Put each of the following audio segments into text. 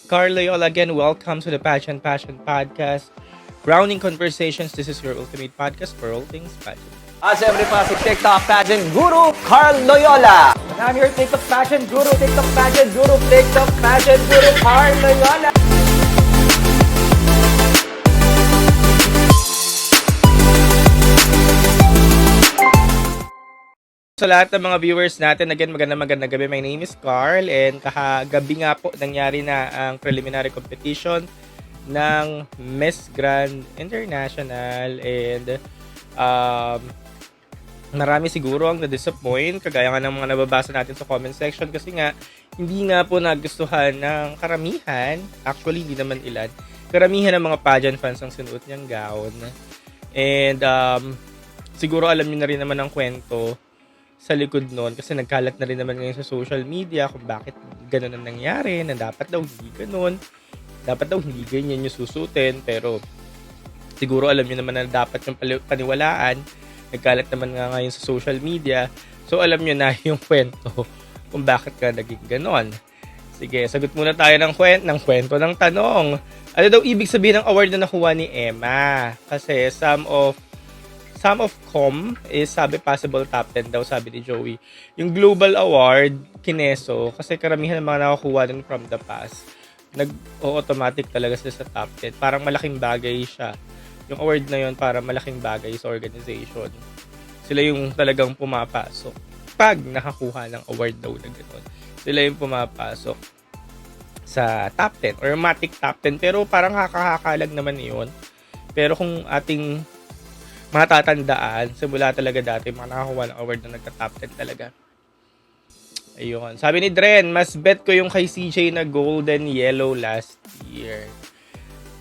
Carl Loyola again. Welcome to the Passion Podcast. Grounding Conversations. This is your ultimate podcast for all things pageant. Siyempre pa si TikTok Pageant Guru, Carl Loyola. And I'm your TikTok Pageant Guru, TikTok Pageant Guru, TikTok Pageant Guru, Carl Loyola. Sa lahat ng mga viewers natin, again, magandang gabi. My name is Carl and kahagabi nga po nangyari na ang preliminary competition ng Miss Grand International and marami siguro ang na-disappoint kagaya nga ng mga nababasa natin sa comment section kasi nga hindi nga po nagustuhan ng karamihan, actually hindi naman ilan, karamihan ng mga pageant fans ang sinuot niyang gown and siguro alam niyo na rin naman ang kwento sa likod nun kasi nagkalat na rin naman ngayon sa social media kung bakit ganun ang nangyari, na dapat daw hindi ganun, dapat daw hindi ganyan yung susutin, pero siguro alam niyo naman na dapat yung paniwalaan, nagkalat naman nga ngayon sa social media, so alam niyo na yung kwento kung bakit ka naging ganon. Sige, sagot muna tayo ng kwento ng tanong. Ano daw ibig sabihin ng award na nakuha ni Emma? Kasi some of is sabi possible top 10 daw, sabi ni Joey. Yung Global Award, kineso, kasi karamihan ng mga nakakuha din from the past, nag-automatic talaga sila sa top 10. Parang malaking bagay siya. Yung award na yun, para malaking bagay sa organization. Sila yung talagang pumapasok. Pag nakakuha ng award daw na gano'n, sila yung pumapasok sa top 10 or matic top 10. Pero parang kakakalag naman yun. Pero kung ating matatandaan, simula talaga dati, mga nakakuha ng award na nagka-top 10 talaga. Ayun. Sabi ni Dren, mas bet ko yung kay CJ na golden yellow last year.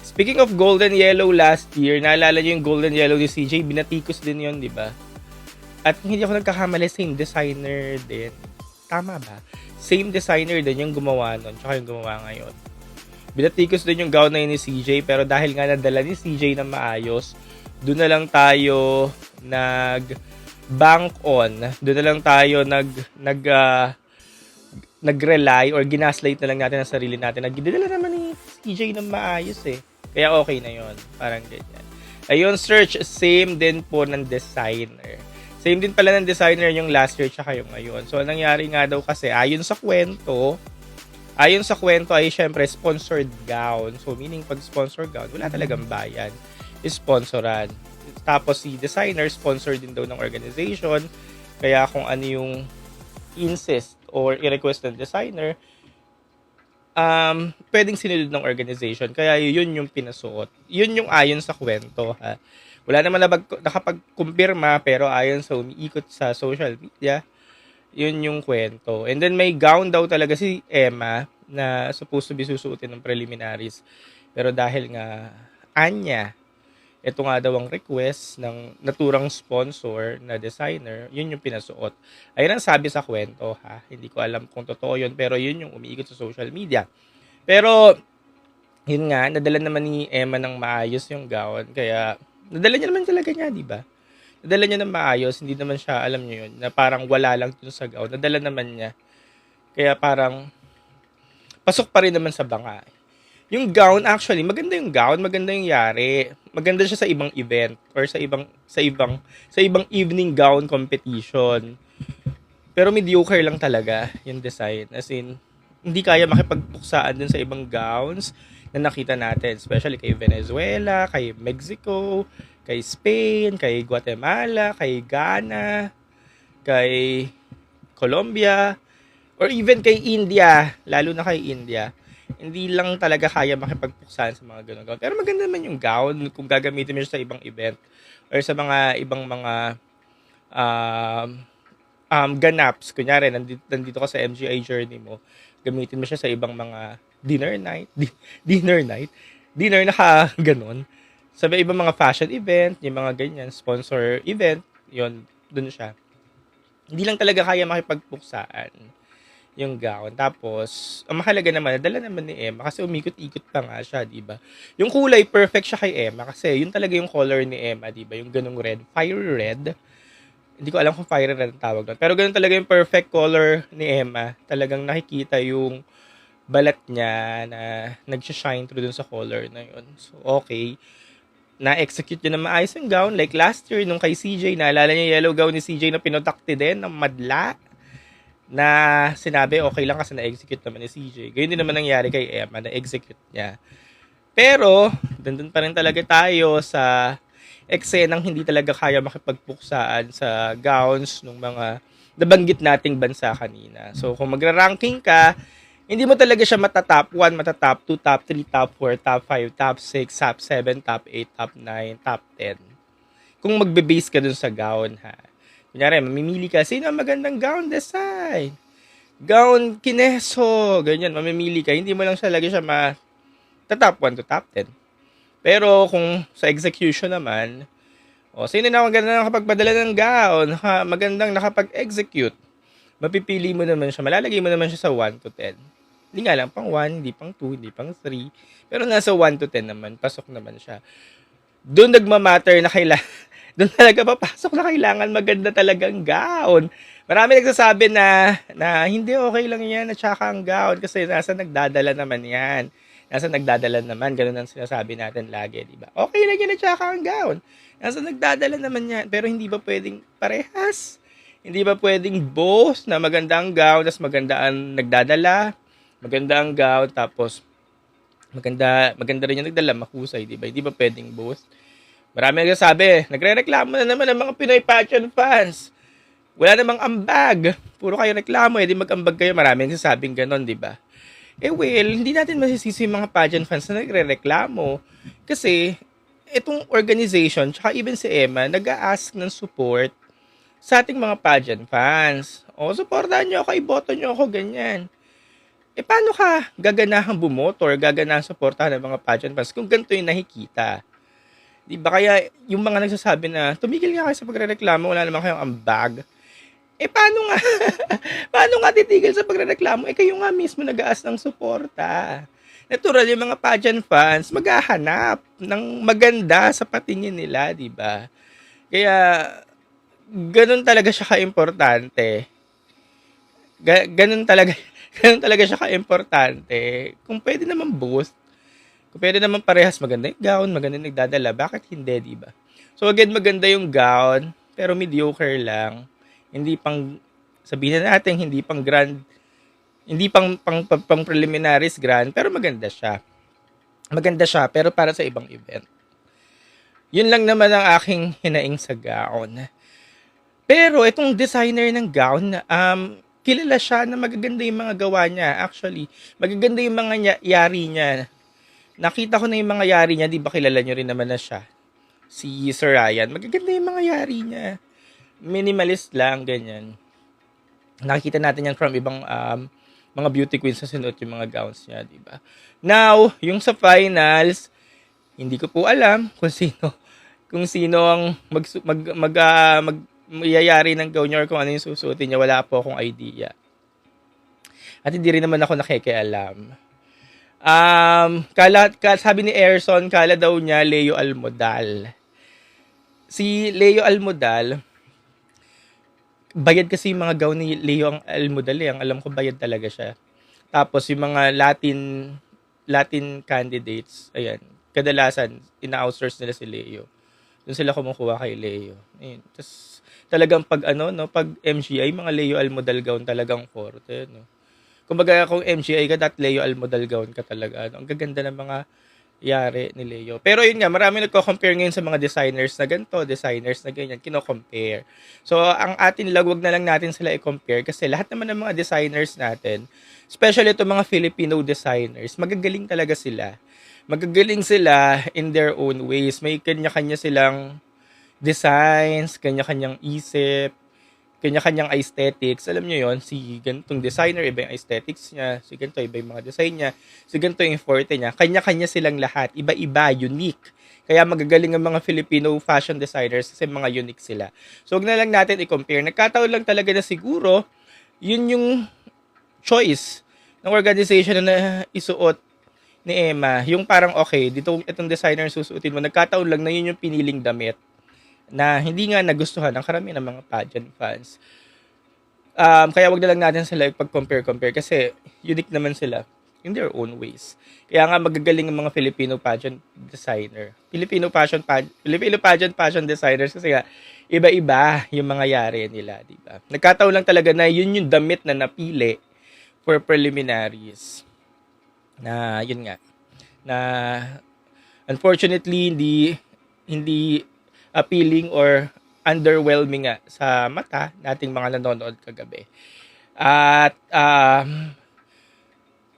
Speaking of golden yellow last year, naalala niyo yung golden yellow ni CJ, binatikos din yun, di ba? At hindi ako nagkakamali, same designer din. Tama ba? Same designer din yung gumawa nun, tsaka yung gumawa ngayon. Binatikos din yung gown na yun ni CJ, pero dahil nga nadala ni CJ na maayos, doon na lang tayo nag-bank on. Doon na lang tayo nag-rely or ginaslight na lang natin ang sarili natin. Nagdidala naman ni CJ ng maayos eh. Kaya okay na yon, parang ganyan. Ayun, search, same din po ng designer. Same din pala ng designer yung last year tsaka yung ngayon. So, nangyari nga daw kasi, ayon sa kwento ay syempre sponsored gown. So, meaning pag sponsor gown, wala talagang bayan. Sponsoran. Tapos si designer, sponsor din daw ng organization. Kaya kung ano yung insist or i-request ng designer, pwedeng sinunod ng organization. Kaya yun yung pinasuot. Yun yung ayon sa kwento, ha. Wala naman nakapag-kumpirma, pero ayon sa umiikot sa social media, yun yung kwento. And then may gown daw talaga si Emma na supposed to be susuotin ng preliminaries. Pero dahil nga ito nga daw ang request ng naturang sponsor na designer, yun yung pinasuot. Ayun ang sabi sa kwento, ha. Hindi ko alam kung totoo yun, pero yun yung umiikot sa social media. Pero, yun nga, nadala naman ni Emma ng maayos yung gown, kaya, nadala niya naman talaga niya, di ba? Nadala niya ng maayos, hindi naman siya, alam niyo yun, na parang wala lang dun sa gown. Nadala naman niya. Kaya parang, pasok pa rin naman sa banga. Yung gown, actually, maganda yung gown, maganda yung yari. Maganda siya sa ibang event or sa ibang evening gown competition. Pero mediocre lang talaga yung design. As in, hindi kaya makipagpuksaan dun sa ibang gowns na nakita natin. Especially kay Venezuela, kay Mexico, kay Spain, kay Guatemala, kay Ghana, kay Colombia, or even kay India, lalo na kay India. Hindi lang talaga kaya makipagpuksahan sa mga ganun gown. Pero maganda naman yung gown kung gagamitin mo siya sa ibang event or sa mga ibang mga ganaps. Kunyari, nandito ka sa MGI journey mo, gamitin mo siya sa ibang mga dinner na ganun. Sa ibang mga fashion event, yung mga ganyan, sponsor event, yon dun siya. Hindi lang talaga kaya makipagpuksaan yung gown. Tapos, ang mahalaga naman, dala naman ni Emma kasi umikot-ikot pa nga siya, di ba? Yung kulay, perfect siya kay Emma kasi yun talaga yung color ni Emma, di ba? Yung ganung red, fire red. Hindi ko alam kung fire red ang tawag doon. Pero ganun talaga yung perfect color ni Emma. Talagang nakikita yung balat niya na nag-shine through dun sa color na yun. So, okay. Na-execute niya na maayos yung gown. Like last year, nung kay CJ, naalala niya yung yellow gown ni CJ na pinotakti din ng madla na sinabi okay lang kasi na-execute naman ni CJ. Ganyan din naman nangyari kay Emma, na-execute niya. Pero, dun pa rin talaga tayo sa eksenang hindi talaga kaya makipagpuksaan sa gowns ng mga nabanggit nating bansa kanina. So, kung magra-ranking ka, hindi mo talaga siya matatop 1, matatop 2, top 3, top 4, top 5, top 6, top 7, top 8, top 9, top 10. Kung magbe-base ka dun sa gown, ha. Kunyari, mamimili ka, sino ang magandang gown design? Gown kineso, ganyan, mamimili ka. Hindi mo lang siya lagi siya top 1 to top 10. Pero kung sa execution naman, sino na magandang nakapagpadala ng gown, magandang nakapag-execute, mapipili mo naman siya, malalagay mo naman siya sa 1 to 10. Hindi nga lang pang 1, hindi pang 2, hindi pang 3, pero nasa 1 to 10 naman, pasok naman siya. Doon nagmamatter na doon talaga papasok na kailangan maganda talagang gown. Marami nagsasabi na hindi okay lang yan at saka ang gown kasi nasa nagdadala naman yan. Nasa nagdadala naman, ganun ang sinasabi natin lagi, di ba? Okay lang yan at saka ang gown. Nasa nagdadala naman yan, pero hindi ba pwedeng parehas? Hindi ba pwedeng both na maganda ang gown, tapos maganda ang nagdadala, maganda ang gown, tapos maganda rin yung nagdala, mahusay, di ba? Hindi ba pwedeng both? Marami nagsasabi, nagre-reklamo na naman ang mga Pinoy fashion fans. Wala namang ambag. Puro kayo reklamo, di mag-ambag kayo. Marami nagsasabing ganon, di ba? Well, hindi natin masisisi yung mga pageant fans na nagre-reklamo. Kasi, itong organization, tsaka even si Emma, nag-a-ask ng support sa ating mga pageant fans. Supportahan nyo ako, iboto nyo ako, ganyan. Paano ka gaganahang bumoto or gaganahang supportahan ng mga pageant fans kung ganito yung nakikita? Di ba kaya yung mga nagsasabi na tumigil nga kayo sa pagrereklamo, wala naman kayong ambag. Paano nga? Paano nga titigil sa pagrereklamo? Kayo nga mismo nag-aas ng suporta. Natural yung mga pageant fans maghahanap ng maganda sa patingin nila, di ba? Kaya ganun talaga siya ka-importante. Ganun talaga siya ka-importante. Kung pwede naman boost, kung pwede naman parehas, maganda yung gown, maganda yung nagdadala, bakit hindi, di ba? So again, maganda yung gown, pero mediocre lang. Hindi pang, sabihin na natin, hindi pang grand, hindi pang preliminaries grand, pero maganda siya. Maganda siya, pero para sa ibang event. Yun lang naman ang aking hinaing sa gown. Pero itong designer ng gown, kilala siya na magaganda yung mga gawa niya. Actually, magaganda yung mga yari niya. Nakita ko na yung mga yari niya, di ba kilala nyo rin naman na siya? Si Sir Ryan, magaganda yung mga yari niya. Minimalist lang, ganyan. Nakikita natin yan from ibang mga beauty queens na sinuot yung mga gowns niya, di ba? Now, yung sa finals, hindi ko po alam kung sino ang magyayari ng gown niya or kung ano yung susuotin niya. Wala po akong idea. At hindi rin naman ako nakikialam. Sabi ni Erson, kala daw niya Leo Almodal. Si Leo Almodal, bayad kasi yung mga gown ni Leo Almodal eh. Ang alam ko bayad talaga siya. Tapos yung mga Latin candidates, ayan, kadalasan ina-outsource nila si Leo. Doon sila kumukuha kay Leo. Ayun. Tapos talagang pag MGI, mga Leo Almodal gown talagang forte, no. Kumbaga kung MGI ka, Leo Almodal gown ka talaga. Ang gaganda ng mga yari ni Leo. Pero yun nga, marami nagko-compare ngayon sa mga designers na ganito, designers na ganyan, kino-compare. So, ang atin lang, wag na lang natin sila i-compare kasi lahat naman ng mga designers natin, especially itong mga Filipino designers, magagaling talaga sila. Magagaling sila in their own ways. May kanya-kanya silang designs, kanya-kanyang isip, kanya-kanyang aesthetics. Alam nyo yon, si ganitong designer, iba yung aesthetics niya. Si ganito, iba yung mga design niya. Si ganito yung forte niya. Kanya-kanya silang lahat. Iba-iba, unique. Kaya magagaling ang mga Filipino fashion designers kasi mga unique sila. So, huwag na lang natin i-compare. Nagkataon lang talaga na siguro, yun yung choice ng organization na isuot ni Emma. Yung parang, okay, itong designer susuotin mo. Nagkataon lang na yun yung piniling damit na hindi nga nagustuhan ng karamihan ng mga pageant fans. Kaya wag na lang natin sila ipag-compare kasi unique naman sila. in their own ways. Kaya nga magagaling ang mga Filipino pageant designer. Filipino pageant designers kasi nga iba-iba yung mga yari nila, di ba? Nagkataon lang talaga na yun yung damit na napili for preliminaries. Na yun nga. Na unfortunately hindi appealing or underwhelming nga sa mata nating mga nanonood kagabi. At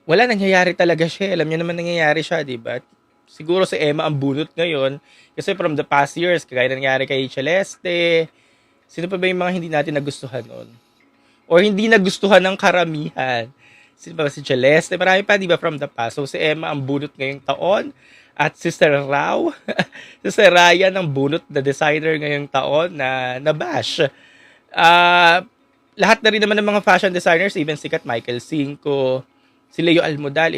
wala, nangyayari talaga siya. Alam niyo naman nangyayari siya, di ba? Siguro si Emma ang bunot ngayon kasi from the past years, kagaya nangyari kay Celeste, sino pa ba yung mga hindi natin nagustuhan noon? Or hindi nagustuhan ng karamihan? Sino pa ba si Celeste? Marami pa, di ba, from the past. So si Emma ang bunot ngayong taon. At Sister Rao, Sister Ryan ang bunot na designer ngayong taon na nabash. Lahat na rin naman ng mga fashion designers, even sikat Michael Cinco, si Leo Almodal,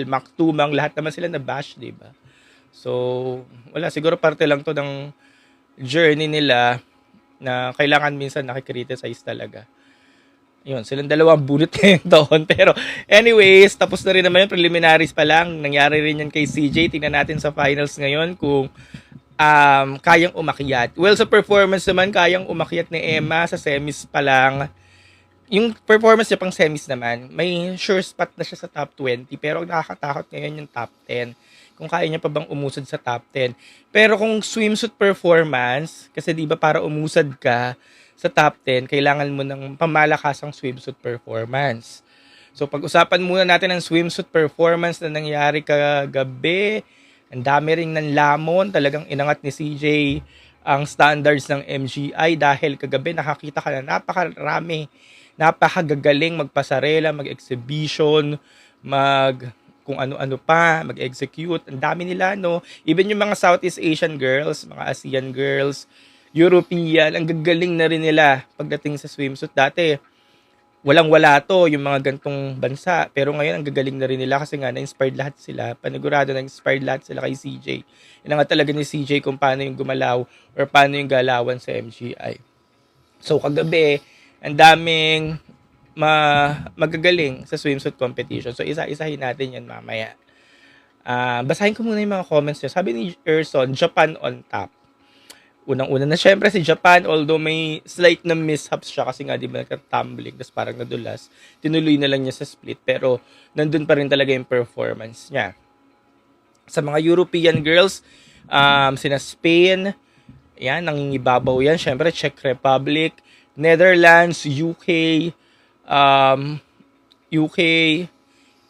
Mac Tumang, lahat naman sila nabash, di ba? So, wala, siguro parte lang to ng journey nila na kailangan minsan nakikriticize talaga. Yun, silang dalawang bunot ngayong taon. Pero anyways, tapos na rin naman yung preliminaries pa lang. Nangyari rin yan kay CJ. Tingnan natin sa finals ngayon kung kayang umakyat. Well, sa performance naman, kayang umakyat ni Emma sa semis pa lang. Yung performance niya pang semis naman, may sure spot na siya sa top 20. Pero nakakatakot ngayon yung top 10. Kung kaya niya pa bang umusad sa top 10. Pero kung swimsuit performance, kasi di ba para umusad ka sa top 10, kailangan mo ng pamalakasang swimsuit performance. So, pag-usapan muna natin ang swimsuit performance na nangyari kagabi. Ang dami ring nanlamon. Talagang inangat ni CJ ang standards ng MGI dahil kagabi nakakita ka na napakarami, napakagagaling magpasarela, mag-exhibition, kung ano-ano pa, mag-execute. Ang dami nila, no? Even yung mga Southeast Asian girls, mga ASEAN girls, European, ang gagaling na rin nila pagdating sa swimsuit. Dati, walang-wala to, yung mga gantong bansa. Pero ngayon, ang gagaling na rin nila kasi nga, na-inspired lahat sila. Panigurado, na-inspired lahat sila kay CJ. Yun nga talaga ni CJ kung paano yung gumalaw or paano yung galawan sa MGI. So, kagabi, ang daming magagaling sa swimsuit competition. So, isa-isahin natin yan mamaya. Basahin ko muna yung mga comments nyo. Sabi ni Erson, Japan on top. Unang-una na syempre si Japan, although may slight na mishaps siya kasi nga di ba nagka-tumbling, tapos parang nadulas. Tinuloy na lang niya sa split, pero nandun pa rin talaga yung performance niya. Sa mga European girls, sina Spain, yan, nangingibabaw yan. Syempre, Czech Republic, Netherlands, UK,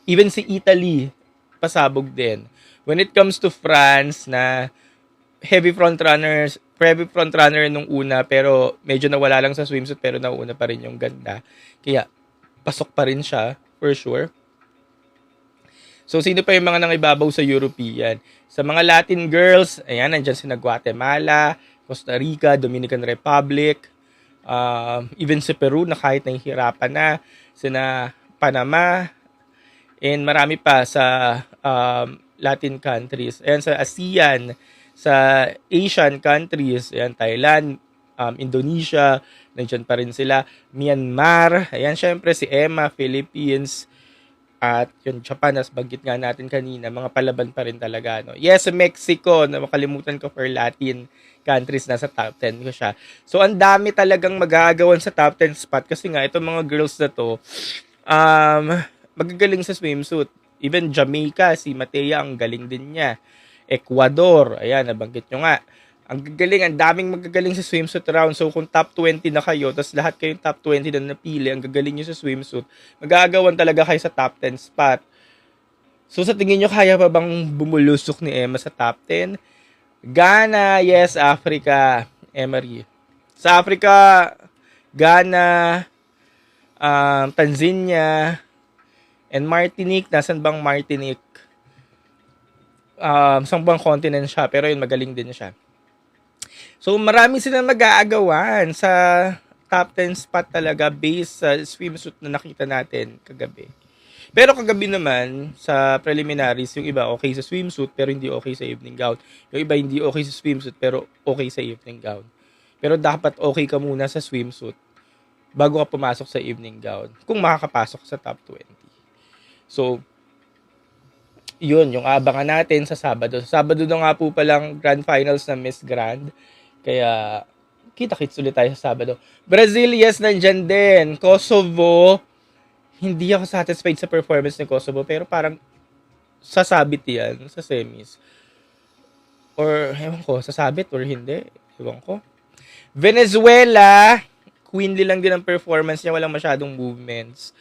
even si Italy, pasabog din. When it comes to France, na heavy frontrunner nung una, pero medyo nawala lang sa swimsuit, pero nauna pa rin yung ganda. Kaya, pasok pa rin siya, for sure. So, sino pa yung mga nangibabaw sa European? Sa mga Latin girls, ayan, nandyan sina Guatemala, Costa Rica, Dominican Republic, even si Peru na kahit nahihirapan na, sina Panama, and marami pa sa Latin countries. Ayan, sa ASEAN, sa Asian countries, ayan, Thailand, Indonesia, nandiyan pa rin sila, Myanmar, ayan, syempre si Emma, Philippines, at yung Japan, as banggit nga natin kanina, mga palaban pa rin talaga, no? Yes, Mexico, na makalimutan ko for Latin countries, nasa top 10 ko siya. So, ang dami talagang magagawan sa top 10 spot kasi nga, itong mga girls na to, magagaling sa swimsuit. Even Jamaica, si Matea, ang galing din niya. Ecuador, ayan, nabanggit nyo nga. Ang gagaling, ang daming magagaling sa swimsuit round. So, kung top 20 na kayo, tapos lahat kayong top 20 na napili, ang gagaling nyo sa swimsuit, magagawan talaga kayo sa top 10 spot. So, sa tingin nyo, kaya pa bang bumulusok ni Emma sa top 10? Ghana, yes, Africa, Emery. Sa Africa, Ghana, Tanzania, and Martinique. Nasaan bang Martinique? Isang bang continent siya, pero yun, magaling din siya. So, marami silang mag-aagawan sa top 10 spot talaga based sa swimsuit na nakita natin kagabi. Pero kagabi naman, sa preliminaries, yung iba okay sa swimsuit pero hindi okay sa evening gown. Yung iba hindi okay sa swimsuit pero okay sa evening gown. Pero dapat okay ka muna sa swimsuit bago ka pumasok sa evening gown kung makakapasok sa top 20. So, Yun, yung abangan natin sa Sabado. Sa Sabado na nga po palang Grand Finals ng Miss Grand. Kaya, kita-kits ulit tayo sa Sabado. Brazil, yes, nandyan din. Kosovo, hindi ako satisfied sa performance ni Kosovo, pero parang sasabit yan sa semis. Or, ewan ko, sasabit or hindi. Ewan ko. Venezuela, queenly lang din ang performance niya, walang masyadong movements.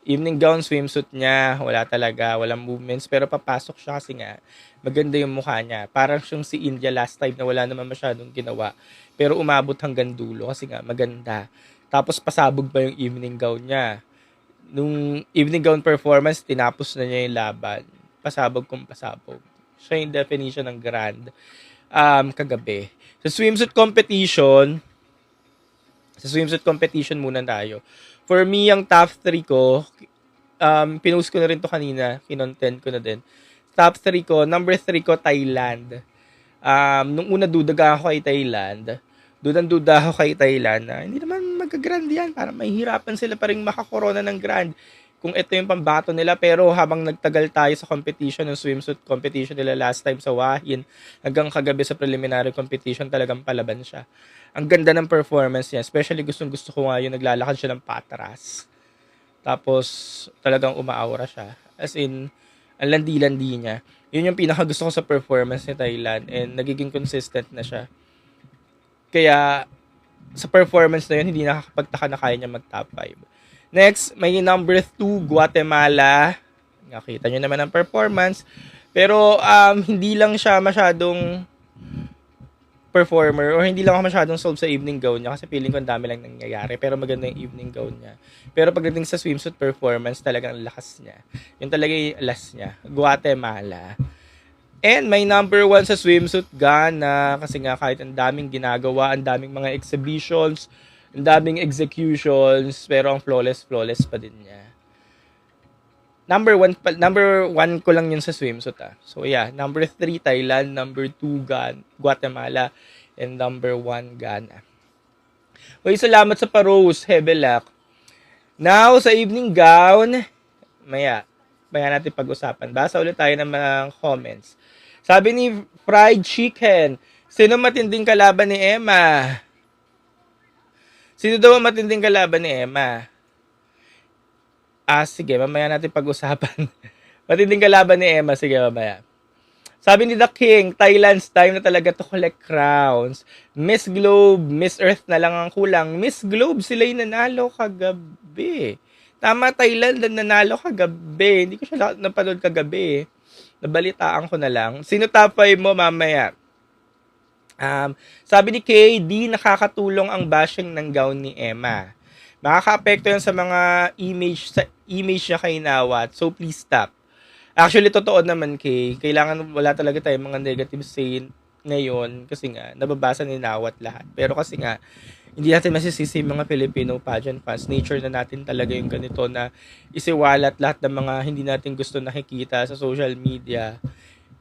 Evening gown, swimsuit niya, wala talaga, walang movements, pero papasok siya kasi nga, maganda yung mukha niya. Parang siyang si India last time na wala naman masyadong ginawa, pero umabot hanggang dulo kasi nga, maganda. Tapos pasabog pa yung evening gown niya. Nung evening gown performance, tinapos na niya yung laban. Pasabog kung pasabog. Siya yung definition ng grand kagabi. Sa swimsuit competition muna tayo. For me, ang top 3 ko, pinost ko na rin to kanina, kinontent ko na din. Top 3 ko, number 3 ko, Thailand. Nung una dudaga ako kay Thailand, duda ako kay Thailand na hindi naman magka-grand yan. Parang mahihirapan sila pa rin makakorona ng grand kung ito yung pambato nila. Pero habang nagtagal tayo sa competition, ng swimsuit competition nila last time sa Wahin, hanggang kagabi sa preliminary competition, talagang palaban siya. Ang ganda ng performance niya. Especially gusto ko nga yung naglalakad siya ng patras. Tapos talagang umaaura siya. As in, ang landi-landi niya. Yun yung pinaka gusto ko sa performance ni Thailand. And nagiging consistent na siya. Kaya, sa performance na yun, hindi nakakapagtaka na kaya niya mag-top 5. Next, may number 2, Guatemala. Nakita nyo naman ang performance. Pero, hindi lang siya masyadong performer or hindi lang ako masyadong sold sa evening gown niya kasi feeling ko ang dami lang nangyayari. Pero maganda yung evening gown niya. Pero pagdating sa swimsuit performance, talagang lakas niya. Yun talaga yung alas niya. Guatemala. And may number 1 sa swimsuit, Ghana. Kasi nga kahit ang daming ginagawa, ang daming mga exhibitions, ang daming executions, pero ang flawless pa din niya. Number 1 ko lang yun sa swimsuit. So yeah, number 3 Thailand, number 2 Guatemala, and number 1 Ghana. Okay, salamat sa pa-rose, Hebelak. Now, sa evening gown, maya natin pag-usapan. Basa ulit tayo ng mga comments. Sabi ni Fried Chicken, sino matinding kalaban ni Emma? Sino daw ang matinding kalaban ni Emma? Sige, mamaya natin pag-usapan. Matinding kalaban ni Emma, sige mamaya. Sabi ni The King, Thailand's time na talaga to collect crowns. Miss Globe, Miss Earth na lang ang kulang. Miss Globe, sila yung nanalo kagabi. Tama, Thailand ang nanalo kagabi. Hindi ko siya napanood kagabi. Nabalitaan ko na lang. Sino top 5 mo mamaya? Sabi ni KD, nakakatulong ang bashing ng gown ni Emma. Makaka-apekto yan sa mga image niya kay Nawat. So, please stop. Actually, totoo naman, Kay. Kailangan wala talaga tayong mga negative say ngayon kasi nga, nababasa ni Nawat lahat. Pero kasi nga, hindi natin masisisi yung mga Filipino pageant fans. Nature na natin talaga yung ganito na isiwalat lahat ng mga hindi natin gusto nakikita sa social media.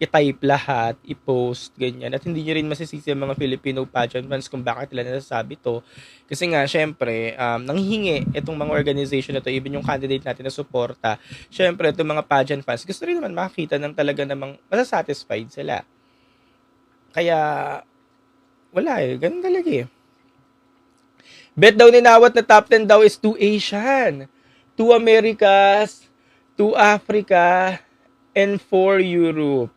I-type lahat, i-post, ganyan. At hindi nyo rin masisisi ang mga Filipino pageant fans kung bakit nila nasasabi to. Kasi nga, syempre, nanghihingi itong mga organization na to, even yung candidate natin na suporta. Syempre, itong mga pageant fans, gusto rin naman makakita ng talaga namang masasatisfied sila. Kaya, wala ganun talaga Bet daw ni Nawat na top 10 daw is 2 Asian, 2 Americas, 2 Africa, and 4 Europe.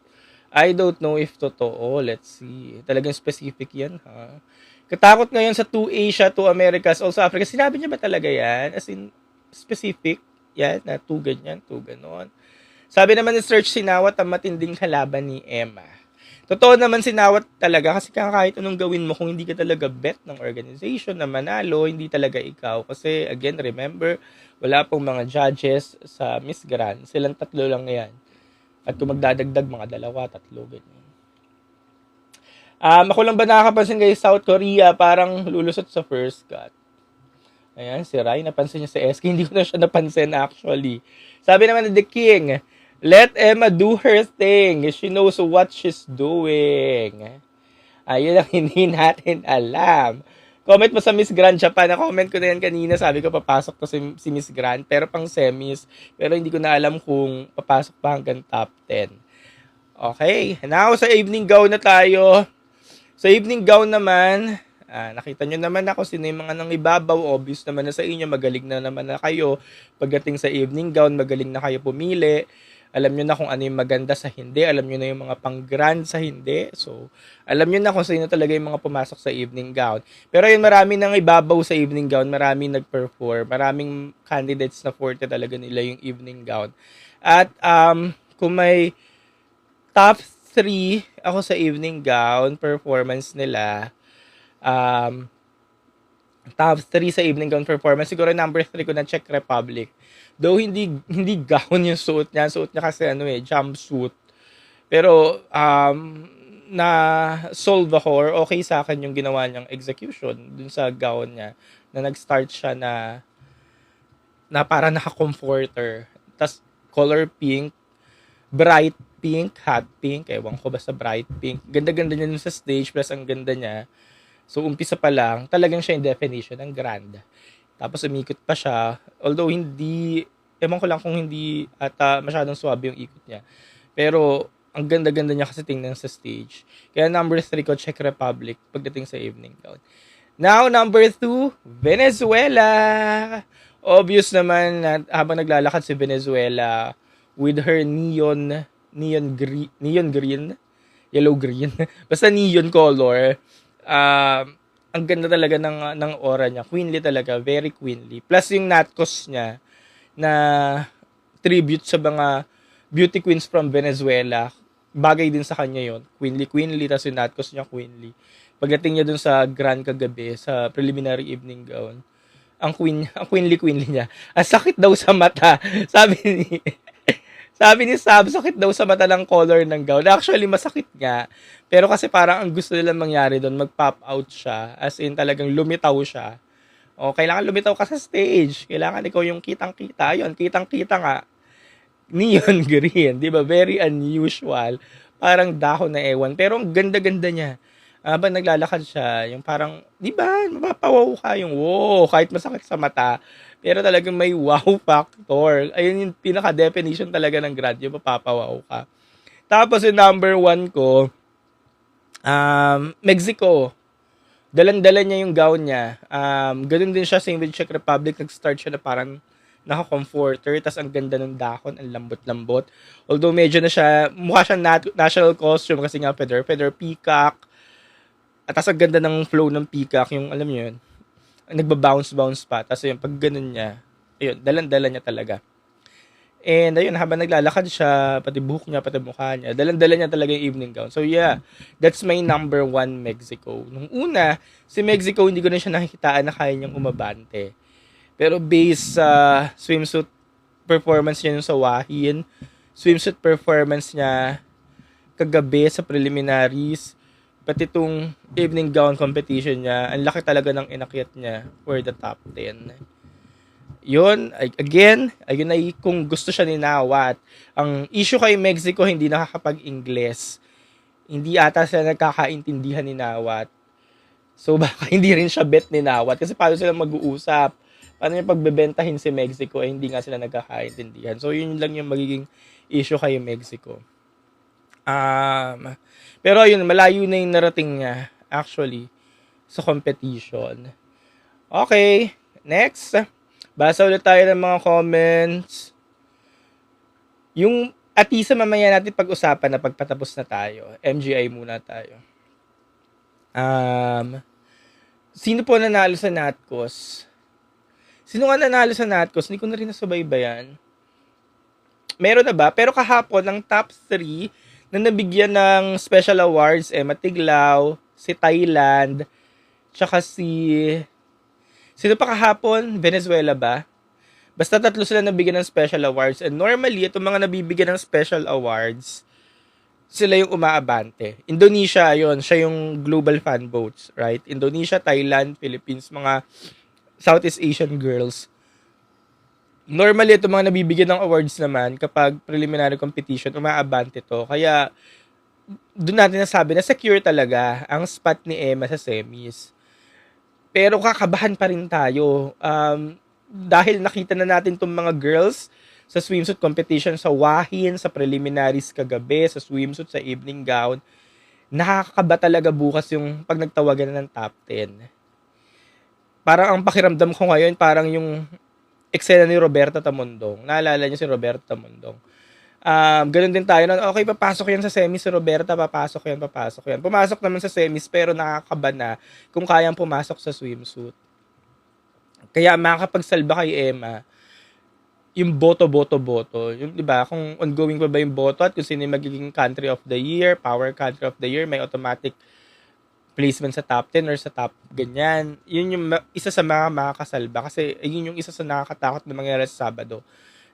I don't know if totoo. Let's see. Talagang specific yan, ha? Katakot ngayon sa 2 Asia, 2 Americas, also Africa. Sinabi niya ba talaga yan? As in, specific? Yan, na 2 ganyan, 2 ganon. Sabi naman ni Search Sinawat ang matinding kalaban ni Emma. Totoo naman sinawat talaga kasi kahit anong gawin mo kung hindi ka talaga bet ng organization na manalo, hindi talaga ikaw. Kasi again, remember, wala pong mga judges sa Miss Grand. Silang 3 lang yan. At kung magdadagdag, mga 2, 3, ganyan. Ako lang ba nakakapansin kay South Korea, parang lulusot sa first cut. Ayan, si Rai, napansin niya si SK. Hindi ko na siya napansin actually. Sabi naman ni The King, let Emma do her thing. She knows what she's doing. Ayun ang hindi natin alam. Comment mo sa Miss Grand Japan. Na-comment ko na yan kanina. Sabi ko papasok to si Miss Grand. Pero pang semis. Pero hindi ko na alam kung papasok pa hanggang top 10. Okay, now sa evening gown na tayo. Sa evening gown naman, nakita nyo naman ako sino yung mga nang ibabaw. Obvious naman na sa inyo, magaling na naman na kayo. Pagdating sa evening gown, magaling na kayo pumili. Alam nyo na kung ano yung maganda sa hindi. Alam nyo na yung mga pang-grand sa hindi. So, alam nyo na kung sino talaga yung mga pumasok sa evening gown. Pero yun, marami nang ibabaw sa evening gown. Maraming nag-perform. Maraming candidates na forte talaga nila yung evening gown. At kung may top 3 ako sa evening gown performance nila. Top 3 sa evening gown performance. Siguro number 3 ko na Czech Republic. Though hindi gown yung suot niya. Suot niya kasi jumpsuit. Pero na solve ako or okay sa akin yung ginawa niyang execution dun sa gown niya. Na nag-start siya na para naka-comforter. Tas color pink, bright pink, hot pink, ewan ko basta bright pink. Ganda-ganda niya sa stage, plus ang ganda niya. So, umpisa pa lang, talagang siya yung definition ng grand. Tapos, umikot pa siya. Although, ewan ko lang kung hindi ata masyadong swabe yung ikot niya. Pero, ang ganda-ganda niya kasi tingnan sa stage. Kaya number 3 ko, Czech Republic, pagdating sa evening gown. Now, number 2, Venezuela. Obvious naman na habang naglalakad si Venezuela with her neon green, yellow green, basta neon color. Ang ganda talaga ng aura niya. Queenly talaga, very queenly. Plus yung natkos niya na tribute sa mga beauty queens from Venezuela. Bagay din sa kanya yon. Queenly, tapos yung natkos niya queenly. Pagdating niya dun sa grand kagabi, sa preliminary evening gown, ang queenly niya. Ang sakit daw sa mata. Sabi ni Sab, sakit daw sa mata ng color ng gown. Actually, masakit nga. Pero kasi parang ang gusto nila mangyari doon, mag-pop out siya. As in, talagang lumitaw siya. O, kailangan lumitaw ka sa stage. Kailangan ikaw yung kitang-kita. Ayun, kitang-kita nga. Neon green, di ba? Very unusual. Parang dahon na ewan. Pero ang ganda-ganda niya. Habang naglalakad siya, yung parang, di ba, mapapawaw ka yung wow, kahit masakit sa mata. Pero talagang may wow factor. Ayun yung pinaka-definition talaga ng grand, yung mapapawaw ka. Tapos yung number 1 ko, Mexico. Dalan-dala niya yung gown niya. Ganun din siya, same with Czech Republic. Nag-start siya na parang naka-comforter. Tas ang ganda ng dahon, ang lambot-lambot. Although medyo na siya, mukha siyang national costume kasi nga feather peacock. At tas ang ganda ng flow ng peacock, yung alam niyo yun, nagba-bounce pa. Tapos yung pag ganun niya, ayun, dalan-dala niya talaga. And ayun, habang naglalakad siya, pati buhok niya, pati mukha niya, dalan-dala niya talaga yung evening gown. So yeah, that's my number 1 Mexico. Nung una, si Mexico, hindi ko na siya nakikitaan na kaya niyang umabante. Pero based sa swimsuit performance niya yung sa Wahin, swimsuit performance niya kagabi sa preliminaries, pati itong evening gown competition niya, ang laki talaga ng inakyat niya for the top 10. Yun, again, ayun ay kung gusto siya ni Nawat. Ang issue kay Mexico, hindi nakakapag-Ingles. Hindi ata sila nagkakaintindihan ni Nawat. So baka hindi rin siya bet ni Nawat. Kasi paano sila mag-uusap? Paano yung pagbebentahin si Mexico, hindi nga sila nagkakaintindihan. So yun lang yung magiging issue kay Mexico. Pero ayun, malayo na yung narating niya actually sa competition. Okay, next. Basa ulit tayo ng mga comments. Yung Atisa mamaya natin pag-usapan na pagpatapos na tayo. MGI muna tayo. Sino po nanalo sa Natcos? Sino nga nanalo sa Natcos? Hindi ko na rin nasubaybayan. Meron na ba? Pero kahapon, ang top 3 na nabigyan ng special awards, Emma Tiglao, si Thailand, tsaka sino pa kahapon? Venezuela ba? Basta 3 sila nabigyan ng special awards. And normally, itong mga nabibigyan ng special awards, sila yung umaabante. Indonesia, yun, siya yung global fan votes, right? Indonesia, Thailand, Philippines, mga Southeast Asian girls. Normally, itong mga nabibigyan ng awards naman, kapag preliminary competition, umaabante to. Kaya, doon natin nasabi na secure talaga ang spot ni Emma sa semis. Pero kakabahan pa rin tayo. Dahil nakita na natin itong mga girls sa swimsuit competition, sa wahin, sa preliminaries kagabi, sa swimsuit, sa evening gown. Nakakakaba talaga bukas yung pag nagtawagan na ng top 10. Parang ang pakiramdam ko ngayon, parang yung eksena ni Roberta Tamundong. Naalala niyo si Roberta Tamundong. Ganun din tayo na, okay, papasok yan sa semis si Roberta, papasok yan. Pumasok naman sa semis, pero nakakaba na kung kayang pumasok sa swimsuit. Kaya makakapagsalba kay Emma, yung boto. Yung, di ba, kung ongoing pa ba yung boto at kung sino yung magiging country of the year, power country of the year, may automatic placement sa top 10 or sa top ganyan. Yun yung isa sa mga makakasalba kasi yun yung isa sa nakakatakot na mangyari sa Sabado.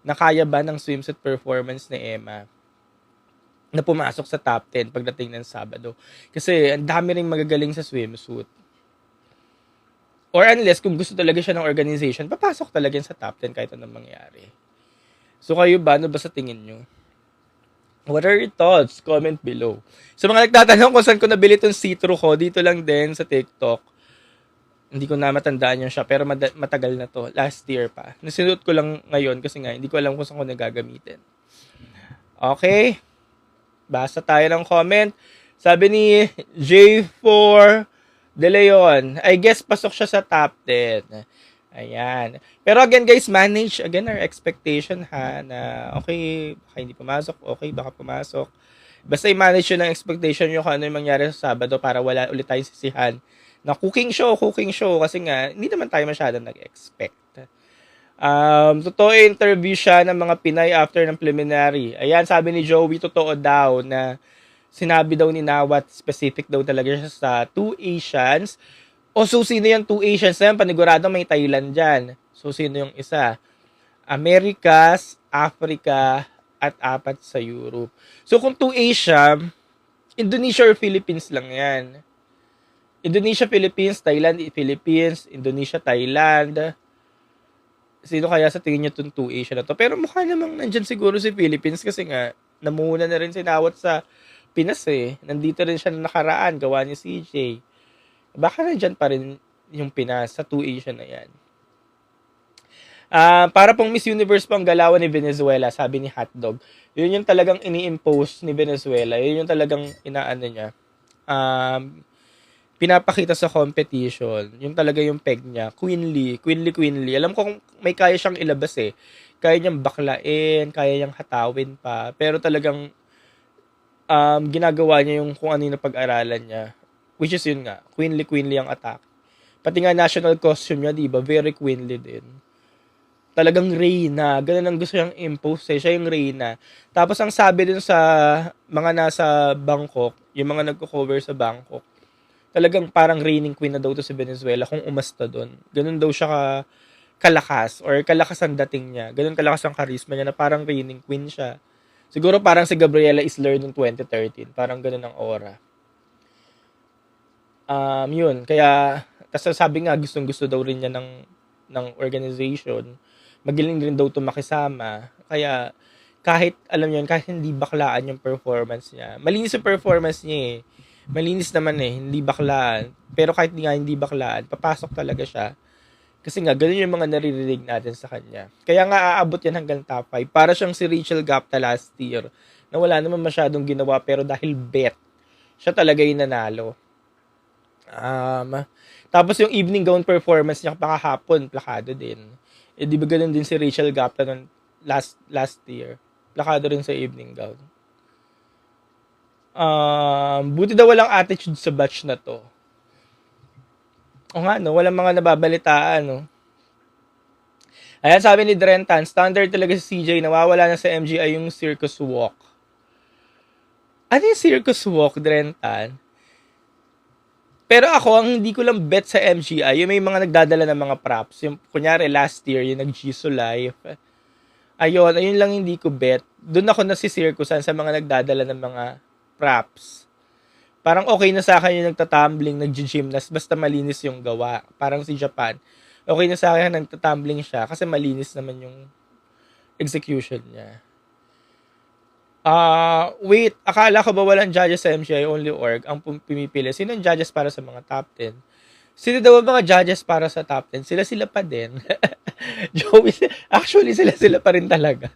Na kaya ba ng swimsuit performance ni Emma na pumasok sa top 10 pagdating ng Sabado. Kasi ang dami ring magagaling sa swimsuit. Or unless kung gusto talaga siya ng organization, papasok talaga yan sa top 10 kahit anong mangyari. So kayo ba? Ano ba sa tingin nyo? What are your thoughts? Comment below. Sa mga nagtatanong kung saan ko nabili itong see-through ko, dito lang din sa TikTok. Hindi ko na matandaan yun siya, pero matagal na to. Last year pa. Nasinuot ko lang ngayon kasi nga, hindi ko alam kung saan ko nagagamitin. Okay. Basa tayo ng comment. Sabi ni J4 De Leon, I guess pasok siya sa top 10. Ayan. Pero again guys, manage again our expectation ha, na okay, baka hindi pumasok, okay, baka pumasok. Basta i-manage yun ang expectation nyo kung ano yung mangyari sa Sabado para wala ulit tayong sisihan na cooking show kasi nga, hindi naman tayo masyadong nag-expect. Totoo interview siya ng mga Pinay after ng preliminary. Ayan, sabi ni Joey, totoo daw na sinabi daw ni Nawat, specific daw talaga siya sa 2 Asians. O so, sino yung 2 Asians na yan? Panigurado may Thailand dyan. So, sino yung isa? Americas, Africa, at 4 sa Europe. So, kung 2 Asia, Indonesia or Philippines lang yan. Indonesia, Philippines, Thailand, Philippines, Indonesia, Thailand. Sino kaya sa tingin nyo itong 2 Asia na to? Pero mukha namang nandyan siguro si Philippines kasi nga, namuna na rin si Nawat sa Pinas eh. Nandito rin siya nakaraan, gawa ni CJ. Baka nandyan pa rin yung Pinas sa 2 Asia na yan. Para pong Miss Universe pang galawan ni Venezuela, sabi ni Hotdog. Yun yung talagang ini-impose ni Venezuela. Yun yung talagang inaano niya. Pinapakita sa competition. Yung talaga yung peg niya. Queenly. Alam ko kung may kaya siyang ilabas eh. Kaya niyang baklain, kaya niyang hatawin pa. Pero talagang ginagawa niya yung kung ano yung napag-aralan niya. Which is yun nga, queenly ang attack. Pati nga national costume niya, diba? Very queenly din. Talagang Reyna. Ganun ang gusto niyang impose eh. Siya yung Reyna. Tapos ang sabi din sa mga nasa Bangkok, yung mga nagko-cover sa Bangkok, talagang parang reigning queen na daw to si Venezuela kung umasta doon. Ganun daw siya kalakas or kalakas ang dating niya. Ganun kalakas ang charisma niya na parang reigning queen siya. Siguro parang si Gabriela Isler noong 2013. Parang ganun ang aura. Yun. Kaya, kasi sabi nga, gustong-gusto daw rin niya ng organization. Magaling rin daw ito makisama. Kaya, kahit, alam niyo, kahit hindi baklaan yung performance niya. Malinis yung performance niya eh. Malinis naman eh, hindi baklaan. Pero kahit nga hindi baklaan, papasok talaga siya. Kasi nga, ganun yung mga naririnig natin sa kanya. Kaya nga, aabot yan hanggang top 5. Para siyang si Rachel Gapta last year, na wala naman masyadong ginawa, pero dahil bet, siya talaga yung nanalo. Tapos yung evening gown performance niya pakahapon, plakado din. Eh, di ba ganun din si Rachel Gapta nung last year? Plakado rin sa evening gown. Buti daw walang attitude sa batch na to. O nga, no? Walang mga nababalitaan, no? Ayan, sabi ni Drentan, standard talaga si CJ, nawawala na sa MGI yung circus walk. Ano yung circus walk, Drentan? Pero ako, ang hindi ko lang bet sa MGI, yung may mga nagdadala ng mga props. Yung, kunyari, last year, yung nag-Jisoo Life. Ayun lang hindi ko bet. Doon ako nasisirkusan sa mga nagdadala ng mga props. Parang okay na sa akin yung nagtatumbling, nag-gymnast, basta malinis yung gawa. Parang si Japan. Okay na sa akin nagtatumbling siya kasi malinis naman yung execution niya. Wait, akala ko ba walang judges sa MGI, only org ang pumipili? Sino ang judges para sa mga top 10? Sino daw ang mga judges para sa top 10? Sila pa din. Joey, actually, sila pa rin talaga.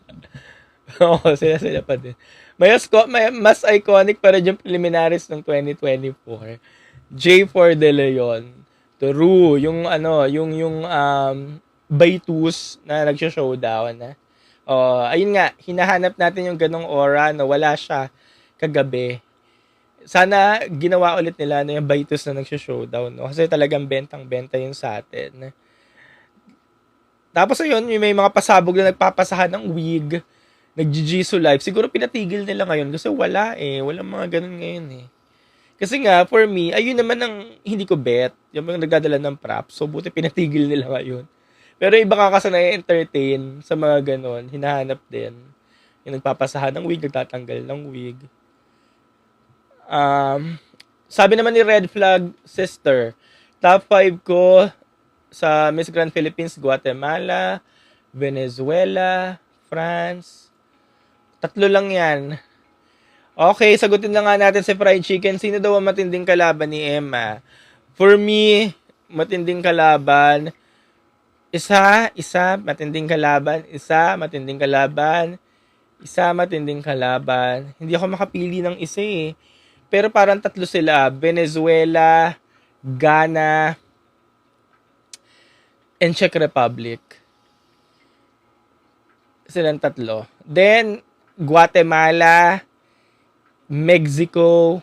Oo, sila pa din. May mas iconic pa rin yung preliminaries ng 2024. J4 De Leon, True, Baitus na nagsho-showdown na. Ayun nga, hinahanap natin yung ganong aura na wala siya kagabi. Sana ginawa ulit nila na yung Baitus na nagsho-showdown, no? Kasi talagang bentang-benta yun sa atin. Tapos ayun, may mga pasabog na nagpapasahan ng wig, nag-Jujitsu live. Siguro pinatigil nila ngayon kasi wala walang mga ganun ngayon eh. Kasi nga, for me, ayun naman ang hindi ko bet. Yung mga nagdadala ng props. So, buti pinatigil nila ngayon. Pero iba ka kasi na-entertain sa mga ganon. Hinahanap din. Yung nagpapasahan ng wig, nagtatanggal ng wig. Sabi naman ni Red Flag Sister, top 5 ko sa Miss Grand Philippines, Guatemala, Venezuela, France. 3 lang yan. Okay, sagutin na nga natin si Fried Chicken. Sino daw ang matinding kalaban ni Emma? For me, matinding kalaban. Isa, matinding kalaban. Isa, matinding kalaban. Isa, matinding kalaban. Hindi ako makapili ng isa eh. Pero parang 3 sila. Venezuela, Ghana, and Czech Republic. Silang 3. Then, Guatemala, Mexico,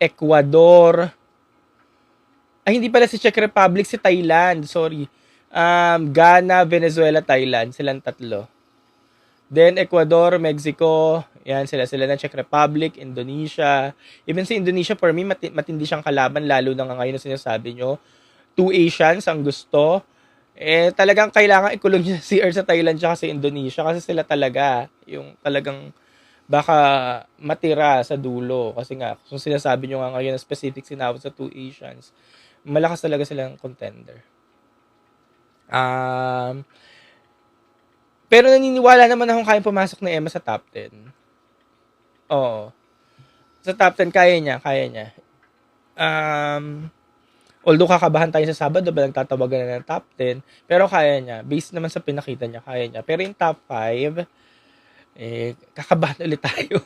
Ecuador. Ay, hindi pala si Czech Republic, si Thailand. Sorry. Ghana, Venezuela, Thailand. Silang 3. Then, Ecuador, Mexico. Yan, sila ng Czech Republic, Indonesia. Even si Indonesia, for me, matindi siyang kalaban. Lalo na ngayon na sinasabi nyo. 2 Asians ang gusto. Talagang kailangan ikulong niya si sa Thailand tsaka sa Indonesia. Kasi sila talaga, yung talagang baka matira sa dulo. Kasi nga, kung sinasabi nyo nga ngayon na specific sinawat sa 2 Asians, malakas talaga silang contender. Pero naniniwala naman akong kaya pumasok na Emma sa top 10. Oo. Sa top 10, kaya niya. Although kakabahan tayo sa Sabado, ba nagtatawagan na ng top 10, pero kaya niya. Based naman sa pinakita niya, kaya niya. Pero yung top 5, kakabahan ulit tayo.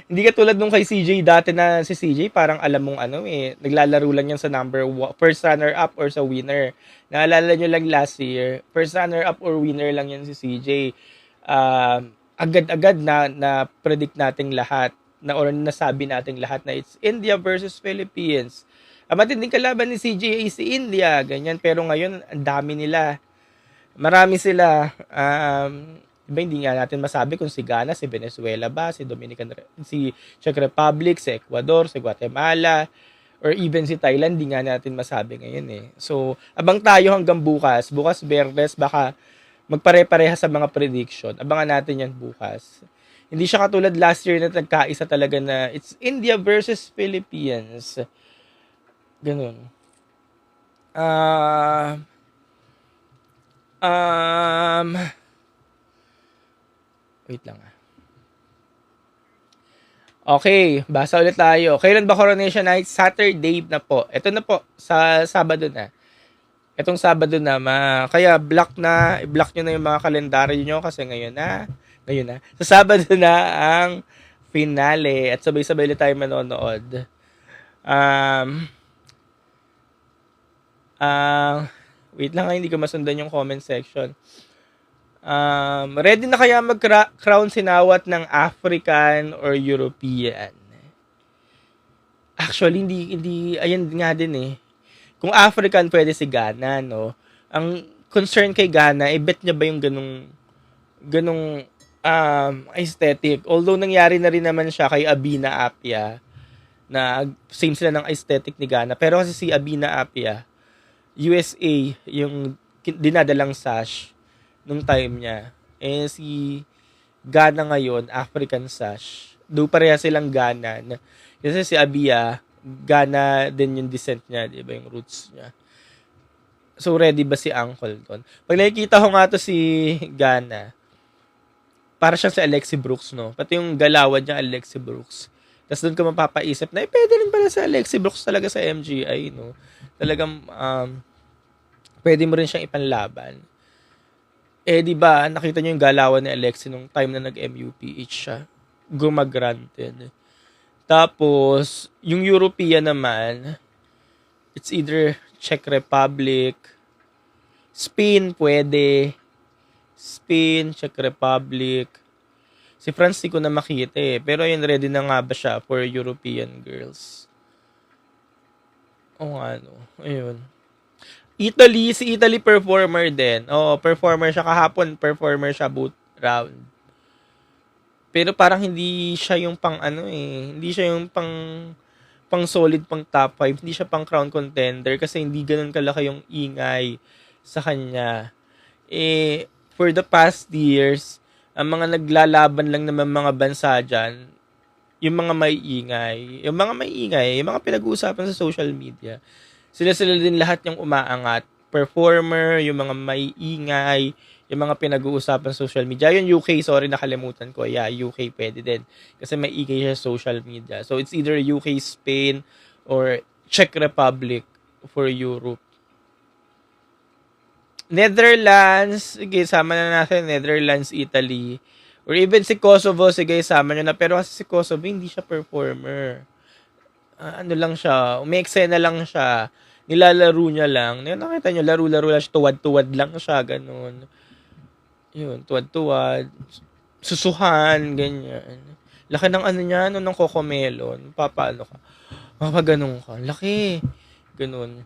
Hindi katulad nung kay CJ dati na si CJ, parang alam mong naglalaro lang yan sa first runner-up or sa winner. Naalala nyo lang last year, first runner-up or winner lang yan si CJ. Agad-agad na predict nating lahat, or nasabi nating lahat na it's India versus Philippines. Matinding kalaban ni CJ ay si India, ganyan. Pero ngayon, ang dami nila. Marami sila. Diba, hindi nga natin masabi kung si Ghana, si Venezuela ba, si Czech Republic, si Ecuador, si Guatemala, or even si Thailand, hindi nga natin masabi ngayon eh. So, abang tayo hanggang bukas. Bukas, Bernes, baka magpare-pareha sa mga prediction. Abangan natin yan bukas. Hindi siya katulad last year na nagkaisa talaga na it's India versus Philippines. Ganun. Wait lang Okay, basa ulit tayo. Kailan ba Coronation Night? Saturday na po. Ito na po, sa Sabado na. Itong Sabado na. Kaya i-block nyo na yung mga kalendaryo nyo kasi ngayon na. Sa Sabado na ang finale at sabay-sabay ulit tayo manonood. Wait lang, hindi ko masundan yung comment section. Ready na kaya mag-crown sinawat ng African or European? Actually, hindi, ayan nga din eh. Kung African, pwede si Ghana, no? Ang concern kay Ghana, bet niya ba yung ganong aesthetic? Although nangyari na rin naman siya kay Abina Apia, na same sila ng aesthetic ni Ghana. Pero kasi si Abina Apia, USA, yung dinadalang sash nung time niya. Si Ghana ngayon, African sash. Do pareha silang Ghana. Kasi si Abia, Ghana din yung descent niya, di ba, yung roots niya. So, ready ba si Uncle doon? Pag nakikita ko nga to si Ghana, para siya si Alexi Brooks, no? Pati yung galawan niya, Alexi Brooks. Tapos doon ka mapapaisip na, pwede rin pala sa Alexi Brooks talaga sa MGI, no? Talagang, pwede mo rin siyang ipanlaban. Di ba, nakita niyo yung galawan ni Alexi nung time na nag-MUPH siya. Gumagranted. Tapos, yung European naman, it's either Czech Republic, Spain pwede, Spain, Czech Republic. Si France di ko na makita pero ayun, ready na nga ba siya for European girls? O ano, ayun. Italy, si Italy performer din. Performer siya kahapon, performer siya boot round. Pero parang hindi siya yung pang hindi siya yung pang solid, pang top 5. Hindi siya pang crown contender kasi hindi ganoon kalaki yung ingay sa kanya. For the past years, ang mga naglalaban lang naman mga bansa dyan, yung mga maiingay, yung mga pinag-uusapan sa social media, sila din lahat yung umaangat. Performer, yung mga maiingay, yung mga pinag-uusapan sa social media. Yung UK, sorry, nakalimutan ko. Yeah, UK pwede din. Kasi maiingay siya sa social media. So, it's either UK, Spain, or Czech Republic for Europe. Netherlands, sige, sama na natin. Netherlands, Italy. Or even si Kosovo, sige, sama nyo na. Pero kasi si Kosovo, hindi siya performer. Ano lang siya, umeksena lang siya. Nilalaro niya lang. Nakita nyo, laro-laro lang siya. Tuwad-tuwad lang siya, ganun. Yun, tuwad-tuwad. Susuhan, ganyan. Laki ng ano niya, ng cocomelon. Papaano ka? Ganun ka. Laki. Ganun.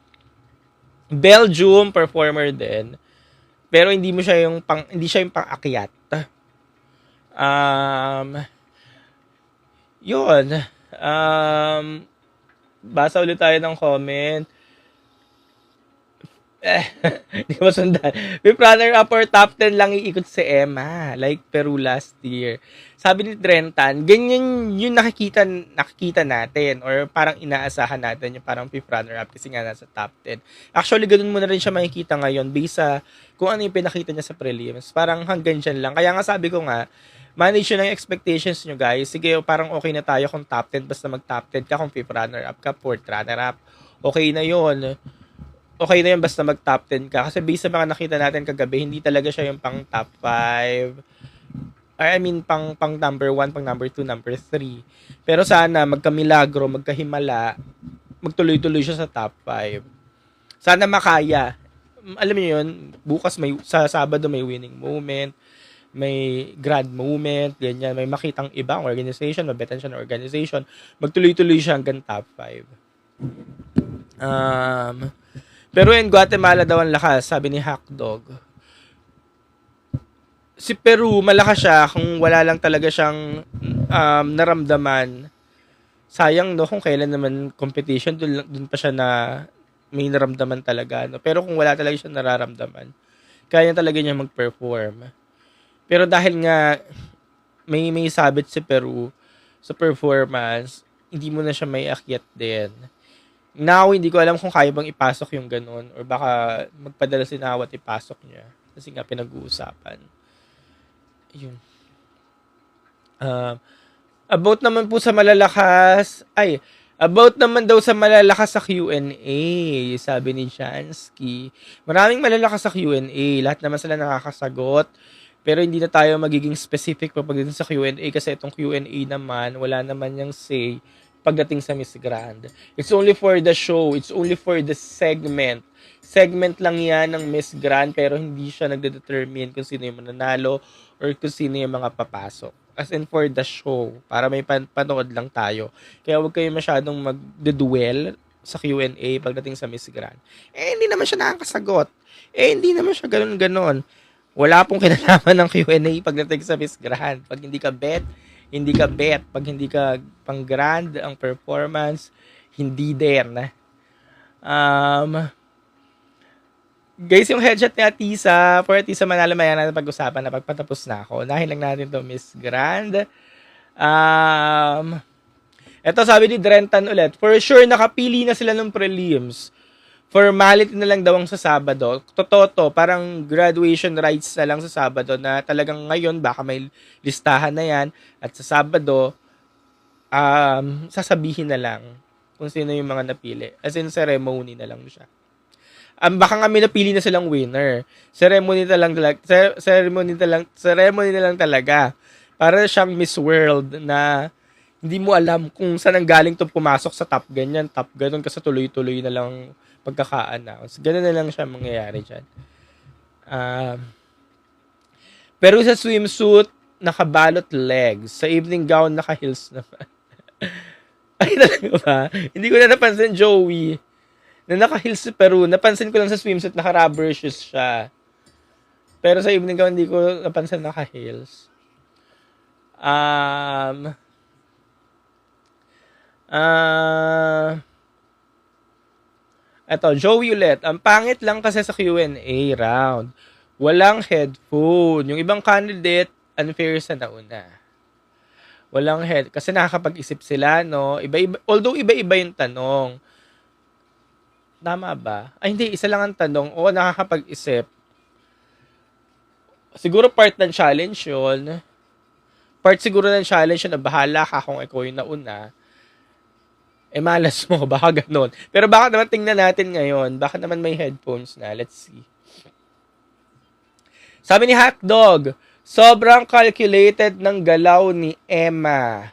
Belgium performer din. Pero hindi siya yung pang-akyat. Yun. Basa ulit tayo ng comment. Hindi ko masundan. Fifth runner-up or top 10 lang iikot si Emma. Like Peru last year. Sabi ni Drentan, ganyan yung nakikita natin or parang inaasahan natin yung parang fifth runner-up kasi nga nasa top 10. Actually, ganun mo na rin siya makikita ngayon based sa kung ano yung pinakita niya sa prelims. Parang hanggang dyan lang. Kaya nga sabi ko nga, manage yun ang expectations nyo guys. Sige, parang okay na tayo kung top 10 basta mag-top 10 ka, kung fifth runner-up ka, fourth runner-up. Okay na yun. Okay na yun basta mag-top 10 ka. Kasi based sa mga nakita natin kagabi, hindi talaga siya yung pang top 5. Pang number 1, pang number 2, number 3. Pero sana magkamilagro, magkahimala, magtuloy-tuloy siya sa top 5. Sana makaya. Alam niyo yun, bukas sa Sabado may winning moment, may grand moment, ganyan, may makitang ibang organization, mabetan siya ng organization, magtuloy-tuloy siya hanggang top 5. Pero in Guatemala daw ang lakas, sabi ni Hackdog. Si Peru, malakas siya kung wala lang talaga siyang naramdaman. Sayang no, kung kailan naman competition, dun pa siya na may naramdaman talaga. No? Pero kung wala talaga siyang nararamdaman, kaya talaga niya mag-perform. Pero dahil nga may sabit si Peru sa performance, hindi mo na siya may akyat din. Now, hindi ko alam kung kaya bang ipasok yung ganun or baka magpadala si Nawat ipasok niya. Kasi nga pinag-uusapan. Yun. About naman daw sa malalakas sa Q&A, sabi ni Jansky. Maraming malalakas sa Q&A. Lahat naman sila nakakasagot. Pero hindi na tayo magiging specific pagdating sa Q&A kasi itong Q&A naman, wala naman yung say pagdating sa Miss Grand. It's only for the show. It's only for the segment. Segment lang yan ng Miss Grand pero hindi siya nagde-determine kung sino yung mananalo or kung sino yung mga papasok. As in for the show. Para may panood lang tayo. Kaya huwag kayo masyadong mag-duel sa Q&A pagdating sa Miss Grand. Hindi naman siya nakakasagot. Hindi naman siya ganon-ganon. Wala pong kinalaman ng Q&A pagdating sa Miss Grand. Pag hindi ka bet. Pag hindi ka pang grand ang performance, hindi din. Guys, yung headshot ni Atisa, for Atisa Manalo, maya natin pag-usapan na pagpatapos na ako. Unahin lang natin to Miss Grand. Ito sabi ni Drentan ulit, for sure nakapili na sila ng prelims. Formality na lang daw ang sa Sabado. Totoo to, parang graduation rites na lang sa Sabado na talagang ngayon baka may listahan na yan at sa Sabado sasabihin na lang kung sino yung mga napili. As in, ceremony na lang siya. Baka nga may napili na silang winner. Ceremony na lang talaga. Para siyang Miss World na hindi mo alam kung saan ang galing to pumasok sa top ganyan, top ganun, kasi tuloy-tuloy na lang pagkaka-announce. Ganun na lang siya mangyayari dyan. Pero sa swimsuit, nakabalot legs. Sa evening gown, naka-heels naman. Ay, talaga ba? Hindi ko na napansin, Joey. Na naka-heels si Peru. Napansin ko lang sa swimsuit, naka-rubber shoes siya. Pero sa evening gown, hindi ko napansin naka-heels. Eto, Joey ulit. Ang pangit lang kasi sa Q&A round. Walang headphone. Yung ibang candidate, unfair sa nauna. Walang head. Kasi nakakapag-isip sila, no? Although iba-iba yung tanong. Tama ba? Ay, hindi. Isa lang ang tanong. Oo, nakakapag-isip. Siguro part ng challenge yun. Part siguro ng challenge yun na bahala ka kung ikaw yung nauna. Malas mo. Baka ganun. Pero baka naman tingnan natin ngayon. Baka naman may headphones na. Let's see. Sabi ni Hotdog, sobrang calculated ng galaw ni Emma.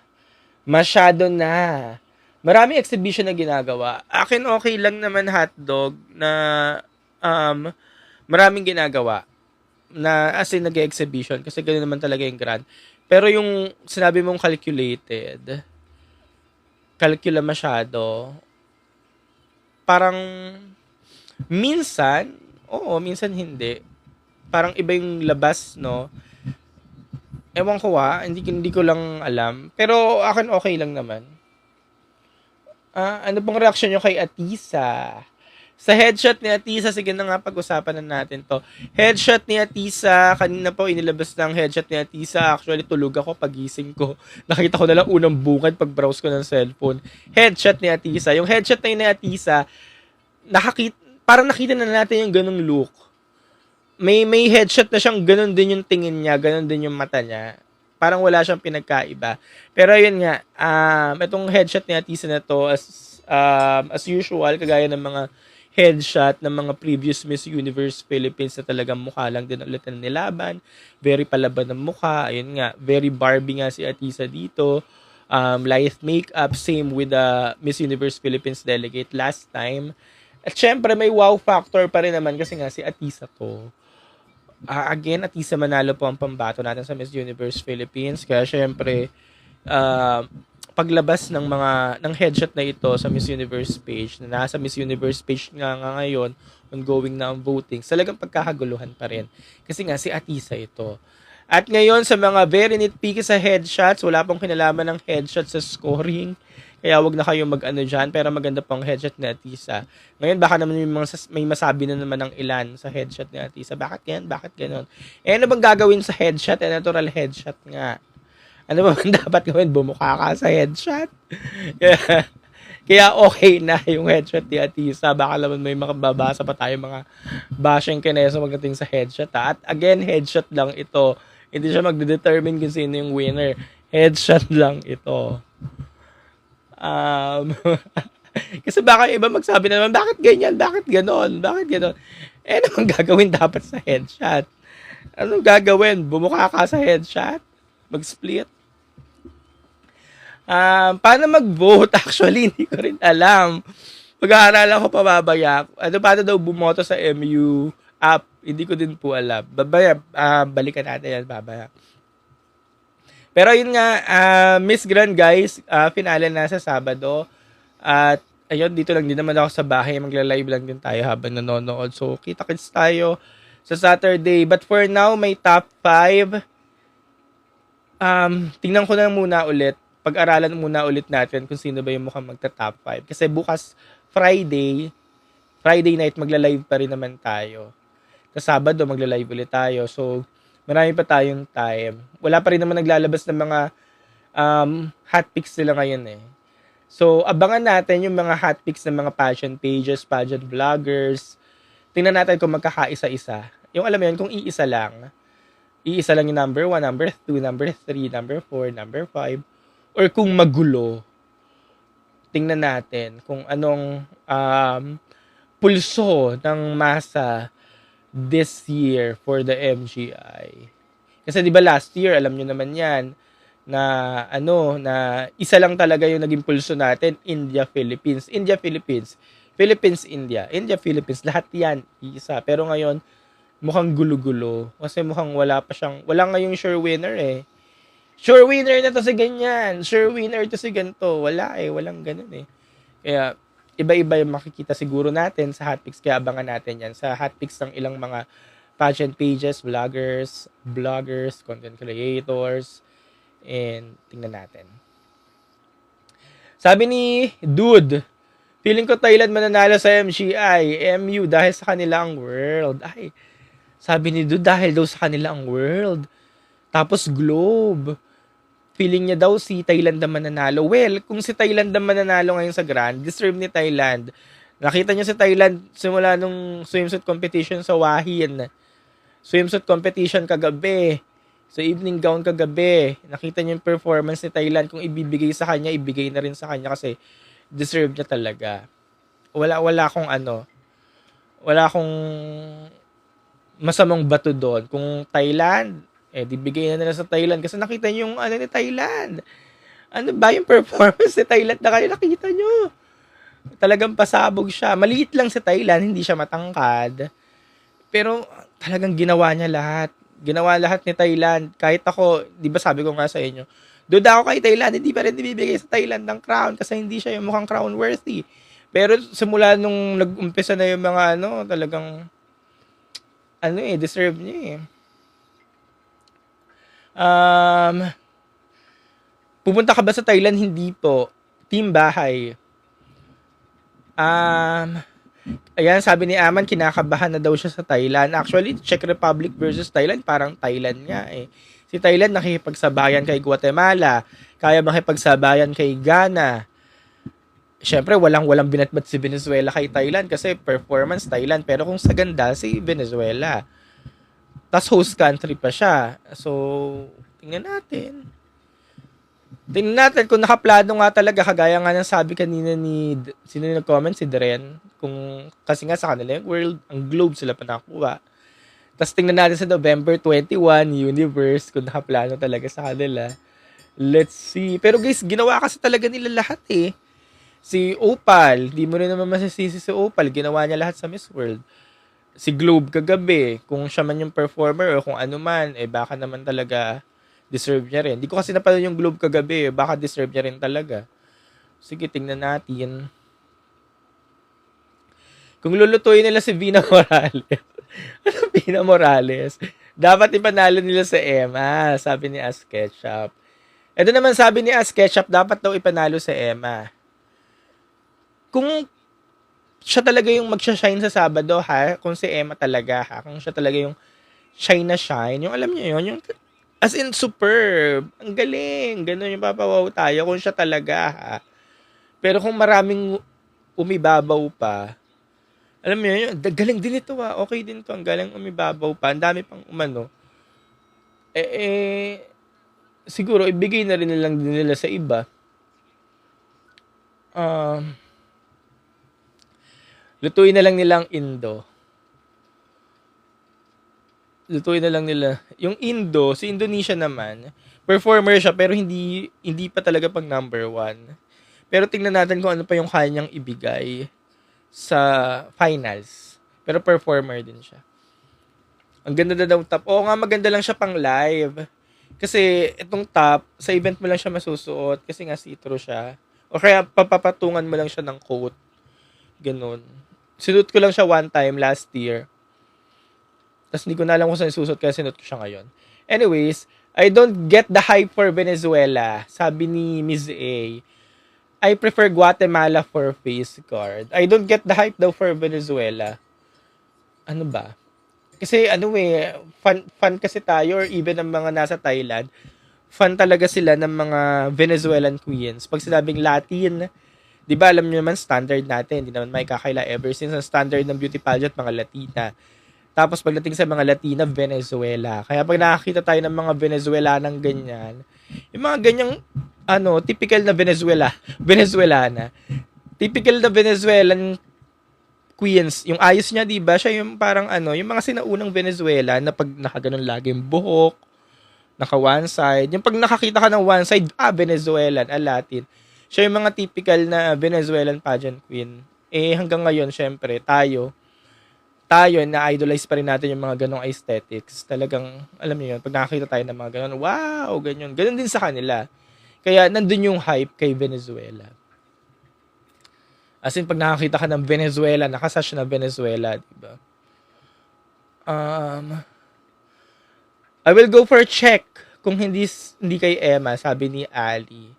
Masyado na. Maraming exhibition na ginagawa. Akin okay lang naman, Hotdog, na maraming ginagawa. Na as in nag-exhibition. Kasi ganoon naman talaga yung grand. Pero yung sinabi mong calculated, calcula masyado, parang minsan, oo, minsan hindi. Parang iba yung labas, no? Ewan ko hindi ko lang alam. Pero akin okay lang naman. Ano pong reaction nyo kay Atisa? Sa headshot ni Atisa, sige na nga pag-usapan na natin to. Headshot ni Atisa, kanina po inilabas ng headshot ni Atisa. Actually, tulog ako pagising ko. Nakita ko na lang unang bungad pag-browse ko ng cellphone. Headshot ni Atisa. Yung headshot na yun ni Atisa, parang nakita na natin yung ganung look. May headshot na siyang ganun din yung tingin niya, ganun din yung mata niya. Parang wala siyang pinagkaiba. Pero yun nga, itong headshot ni Atisa na to, as usual, kagaya ng mga headshot ng mga previous Miss Universe Philippines na talagang mukha lang din ulit na nilaban. Very palaban ng mukha. Ayun nga, very Barbie nga si Atisa dito. Light makeup, same with the Miss Universe Philippines delegate last time. At syempre, may wow factor pa rin naman kasi nga si Atisa to. Again, Atisa manalo po ang pambato natin sa Miss Universe Philippines. Kaya syempre, paglabas ng headshot na ito sa Miss Universe page, na nasa Miss Universe page nga ngayon, ongoing na ang voting, talagang pagkakaguluhan pa rin. Kasi nga si Atisa ito. At ngayon sa mga very nitpicky sa headshots, wala pong kinalaman ng headshot sa scoring. Kaya wag na kayong mag-ano dyan, pero maganda pong headshot ni Atisa. Ngayon baka naman may masabi na naman ng ilan sa headshot ni Atisa. Bakit yan? Bakit ganon? Ano bang gagawin sa headshot? Natural headshot nga. Ano ba dapat gawin? Bumukha ka sa headshot? Kaya okay na yung headshot ni Atisa. Baka naman may makababasa pa tayo mga bashing kinesa magdating sa headshot. At again, headshot lang ito. Hindi siya magdedetermine kung sino yung winner. Headshot lang ito. Kasi baka iba magsabi na naman, bakit ganyan? Bakit ganon? Bakit ganon? Anong gagawin dapat sa headshot? Anong gagawin? Bumukha ka sa headshot? Mag-split? Paano mag-vote? Actually, hindi ko rin alam. Pag-aaralan ko pababaya. Paano daw bumoto sa MU app? Hindi ko din po alam. Babaya, balikan natin yan, babaya. Pero yun nga, Miss Grand guys, finale na sa Sabado. At ayun, dito lang din naman ako sa bahay. Magla-live lang din tayo habang nanonood. So, kita-kits tayo sa Saturday. But for now, may top 5. Tingnan ko na muna ulit. Pag-aralan muna ulit natin kung sino ba yung mukhang magta-top 5. Kasi bukas, Friday night, magla-live pa rin naman tayo. Sa Sabado, magla-live ulit tayo. So, marami pa tayong time. Wala pa rin naman naglalabas ng mga hot picks nila ngayon eh. So, abangan natin yung mga hot picks ng mga pageant pages, pageant vloggers. Tingnan natin kung magkakaisa-isa. Yung alam mo yun, kung iisa lang yung number 1, number 2, number 3, number 4, number 5, or kung magulo, tingnan natin kung anong pulso ng masa this year for the MGI. Kasi 'di ba last year, alam niyo naman 'yan na na isa lang talaga yung naging pulso natin, India, Philippines. India, Philippines. Philippines, India. India, Philippines. Lahat 'yan isa. Pero ngayon mukhang gulo-gulo kasi mukhang wala ngayong sure winner eh. Sure winner na to si ganyan. Sure winner to si ganito. Wala eh. Walang ganun eh. Kaya, iba-iba yung makikita siguro natin sa hotpicks. Kaya abangan natin yan. Sa hotpicks ng ilang mga pageant pages, vloggers, content creators, and tingnan natin. Sabi ni Dude, feeling ko Thailand mananalo sa MGI, MU dahil sa kanila ang world. Ay, sabi ni Dude dahil daw sa kanila ang world. Tapos Globe. Feeling niya daw si Thailand ang mananalo. Well, kung si Thailand ang mananalo ngayon sa Grand, deserve ni Thailand. Nakita niyo si Thailand simula nung swimsuit competition sa Wahin. Swimsuit competition kagabi. So evening gown kagabi. Nakita niyo yung performance ni Thailand. Kung ibibigay sa kanya, ibigay na rin sa kanya kasi deserve niya talaga. Wala akong masamang bato doon. Kung Thailand, di bigay na nila sa Thailand kasi nakita niyo yung ni Thailand. Ano ba yung performance ni Thailand na kayo nakita niyo? Talagang pasabog siya. Maliit lang si Thailand, hindi siya matangkad. Pero talagang ginawa niya lahat. Ginawa lahat ni Thailand. Kahit ako, di ba sabi ko nga sa inyo, duda ako kay Thailand, hindi pa rin ibibigay sa Thailand ng crown kasi hindi siya yung mukhang crown worthy. Pero simula nung nag-umpisa na yung mga talagang deserve niya eh. Pupunta ka ba sa Thailand? Hindi po. Team bahay. Ayan, sabi ni Aman, kinakabahan na daw siya sa Thailand. Actually, Czech Republic versus Thailand, parang Thailand nga eh. Si Thailand nakikipagsabayan kay Guatemala, kaya makipagsabayan kay Ghana. Siyempre, walang binatbat si Venezuela kay Thailand kasi performance Thailand. Pero kung sa ganda, si Venezuela. Tas host country pa siya. So, tingnan natin. Tingnan natin kung nakaplano nga talaga. Kagaya nga ng sabi kanina sino yung nag-comment? Si Dren. Kasi nga sa kanila yung world, ang globe sila pa nakuha. Tas tingnan natin sa November 21, Universe, kung nakaplano talaga sa kanila. Let's see. Pero guys, ginawa kasi talaga nila lahat eh. Si Opal, di mo rin naman masisisi si Opal. Ginawa niya lahat sa Miss World. Si Globe kagabi, kung siya man yung performer o kung ano man, baka naman talaga deserve niya rin. Hindi ko kasi napanood yung Globe kagabi, baka deserve niya rin talaga. Sige, tingnan natin. Kung lulutuin nila si Vina Morales, ano Vina Morales? Dapat ipanalo nila sa Emma, sabi ni As Ketchup. Ito naman sabi ni As Ketchup, dapat daw ipanalo sa Emma. Kung siya talaga yung magsha-shine sa Sabado, ha? Kung si Emma talaga, ha? Kung siya talaga yung shine na shine, yung alam niyo yun, yung as in superb, ang galing, ganun yung papawaw tayo kung siya talaga, ha? Pero kung maraming umibabaw pa, alam niyo yun, galing din ito, ha? Okay din to, ang galing umibabaw pa, ang dami pang umano. Siguro, ibigay na rin lang din nila sa iba. Lutuin na lang nilang Indo. Lutuin na lang nila. Yung Indo, si Indonesia naman, performer siya pero hindi pa talaga pang number 1. Pero tingnan natin kung ano pa yung kanyang ibigay sa finals. Pero performer din siya. Ang ganda na daw top. Oo nga, maganda lang siya pang live. Kasi itong top, sa event mo lang siya masusuot kasi nga see-through siya. O kaya papapatungan mo lang siya ng coat. Ganun. Sinuot ko lang siya one time last year. Tapos hindi ko na alam kung saan isusot kaya sinuot ko siya ngayon. Anyways, I don't get the hype for Venezuela. Sabi ni Ms. A. I prefer Guatemala for face card. I don't get the hype daw for Venezuela. Ano ba? Kasi fan kasi tayo or even ang mga nasa Thailand, fan talaga sila ng mga Venezuelan queens. Pag sinabing Latin, di ba alam niyo naman standard natin, hindi naman may kakaila ever since ang standard ng beauty pageant mga Latina. Tapos pagdating sa mga Latina, Venezuela. Kaya pag nakakita tayo ng mga Venezuelanang ganyan, yung mga ganyang typical na Venezuelana. Typical na Venezuelan queens, yung ayos niya, 'di ba? Siya yung parang yung mga sinaunang Venezuela na pag nakaganon lagi yung buhok, naka one side. Yung pag nakakita ka ng one side, Venezuelan, Latin. Siya yung mga typical na Venezuelan pageant queen. Hanggang ngayon, syempre, tayo na-idolize pa rin natin yung mga ganong aesthetics. Talagang, alam niyo yun, pag nakakita tayo ng mga ganon, wow, ganyan. Ganon din sa kanila. Kaya, nandun yung hype kay Venezuela. As in, pag nakakita ka ng Venezuela, nakasash na Venezuela, diba? I will go for a check kung hindi kay Emma, sabi ni Ali.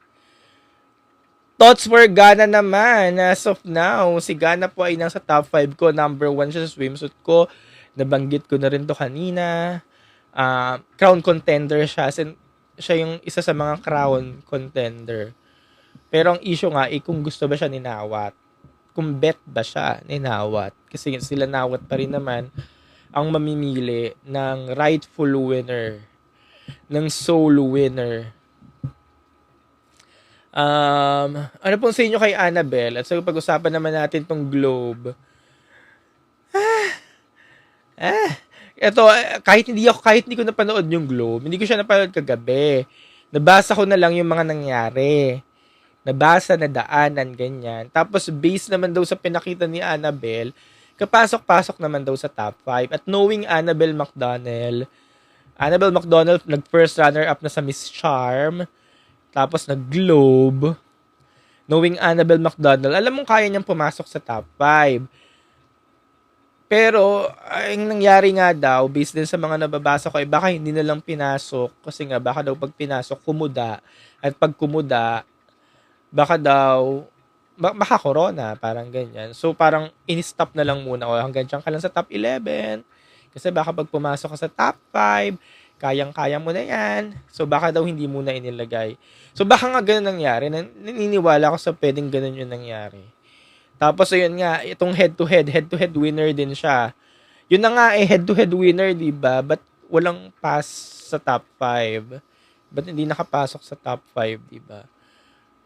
Thoughts for Ghana naman. As of now, si Ghana po ay nasa top 5 ko. Number 1 siya sa swimsuit ko. Nabanggit ko na rin to kanina. Crown contender siya. Siya yung isa sa mga crown contender. Pero ang issue nga, kung gusto ba siya ninawat. Kung bet ba siya ninawat. Kasi sila nawat pa rin naman ang mamimili ng rightful winner. Ng sole winner. Ano pong sa inyo kay Annabelle? At so pag-usapan naman natin tong Globe. Ito, kahit hindi ko napanood yung Globe, hindi ko siya napanood kagabi. Nabasa ko na lang yung mga nangyari. Nabasa, nadaanan, ganyan. Tapos, based naman daw sa pinakita ni Annabelle, kapasok-pasok naman daw sa top 5. At knowing Annabelle McDonald, nag-first runner-up na sa Miss Charm, tapos nag-Globe, knowing Annabelle McDonald, alam mong kaya niyang pumasok sa top 5. Pero, ang nangyari nga daw, based din sa mga nababasa ko, baka hindi na lang pinasok. Kasi nga, baka daw pag pinasok, kumuda. At pag kumuda, baka daw, baka corona, parang ganyan. So, parang in-stop na lang muna. O, hanggang dyan ka lang sa top 11. Kasi baka pag pumasok ka sa top 5, kayang-kaya mo na yan. So, baka daw hindi muna inilagay. So, baka nga ganun nangyari. Naniniwala ko sa pwedeng ganun yung nangyari. Tapos, ayun nga, itong head-to-head winner din siya. Yun na nga, head-to-head winner, diba? But walang pass sa top 5? Ba't hindi nakapasok sa top 5, diba?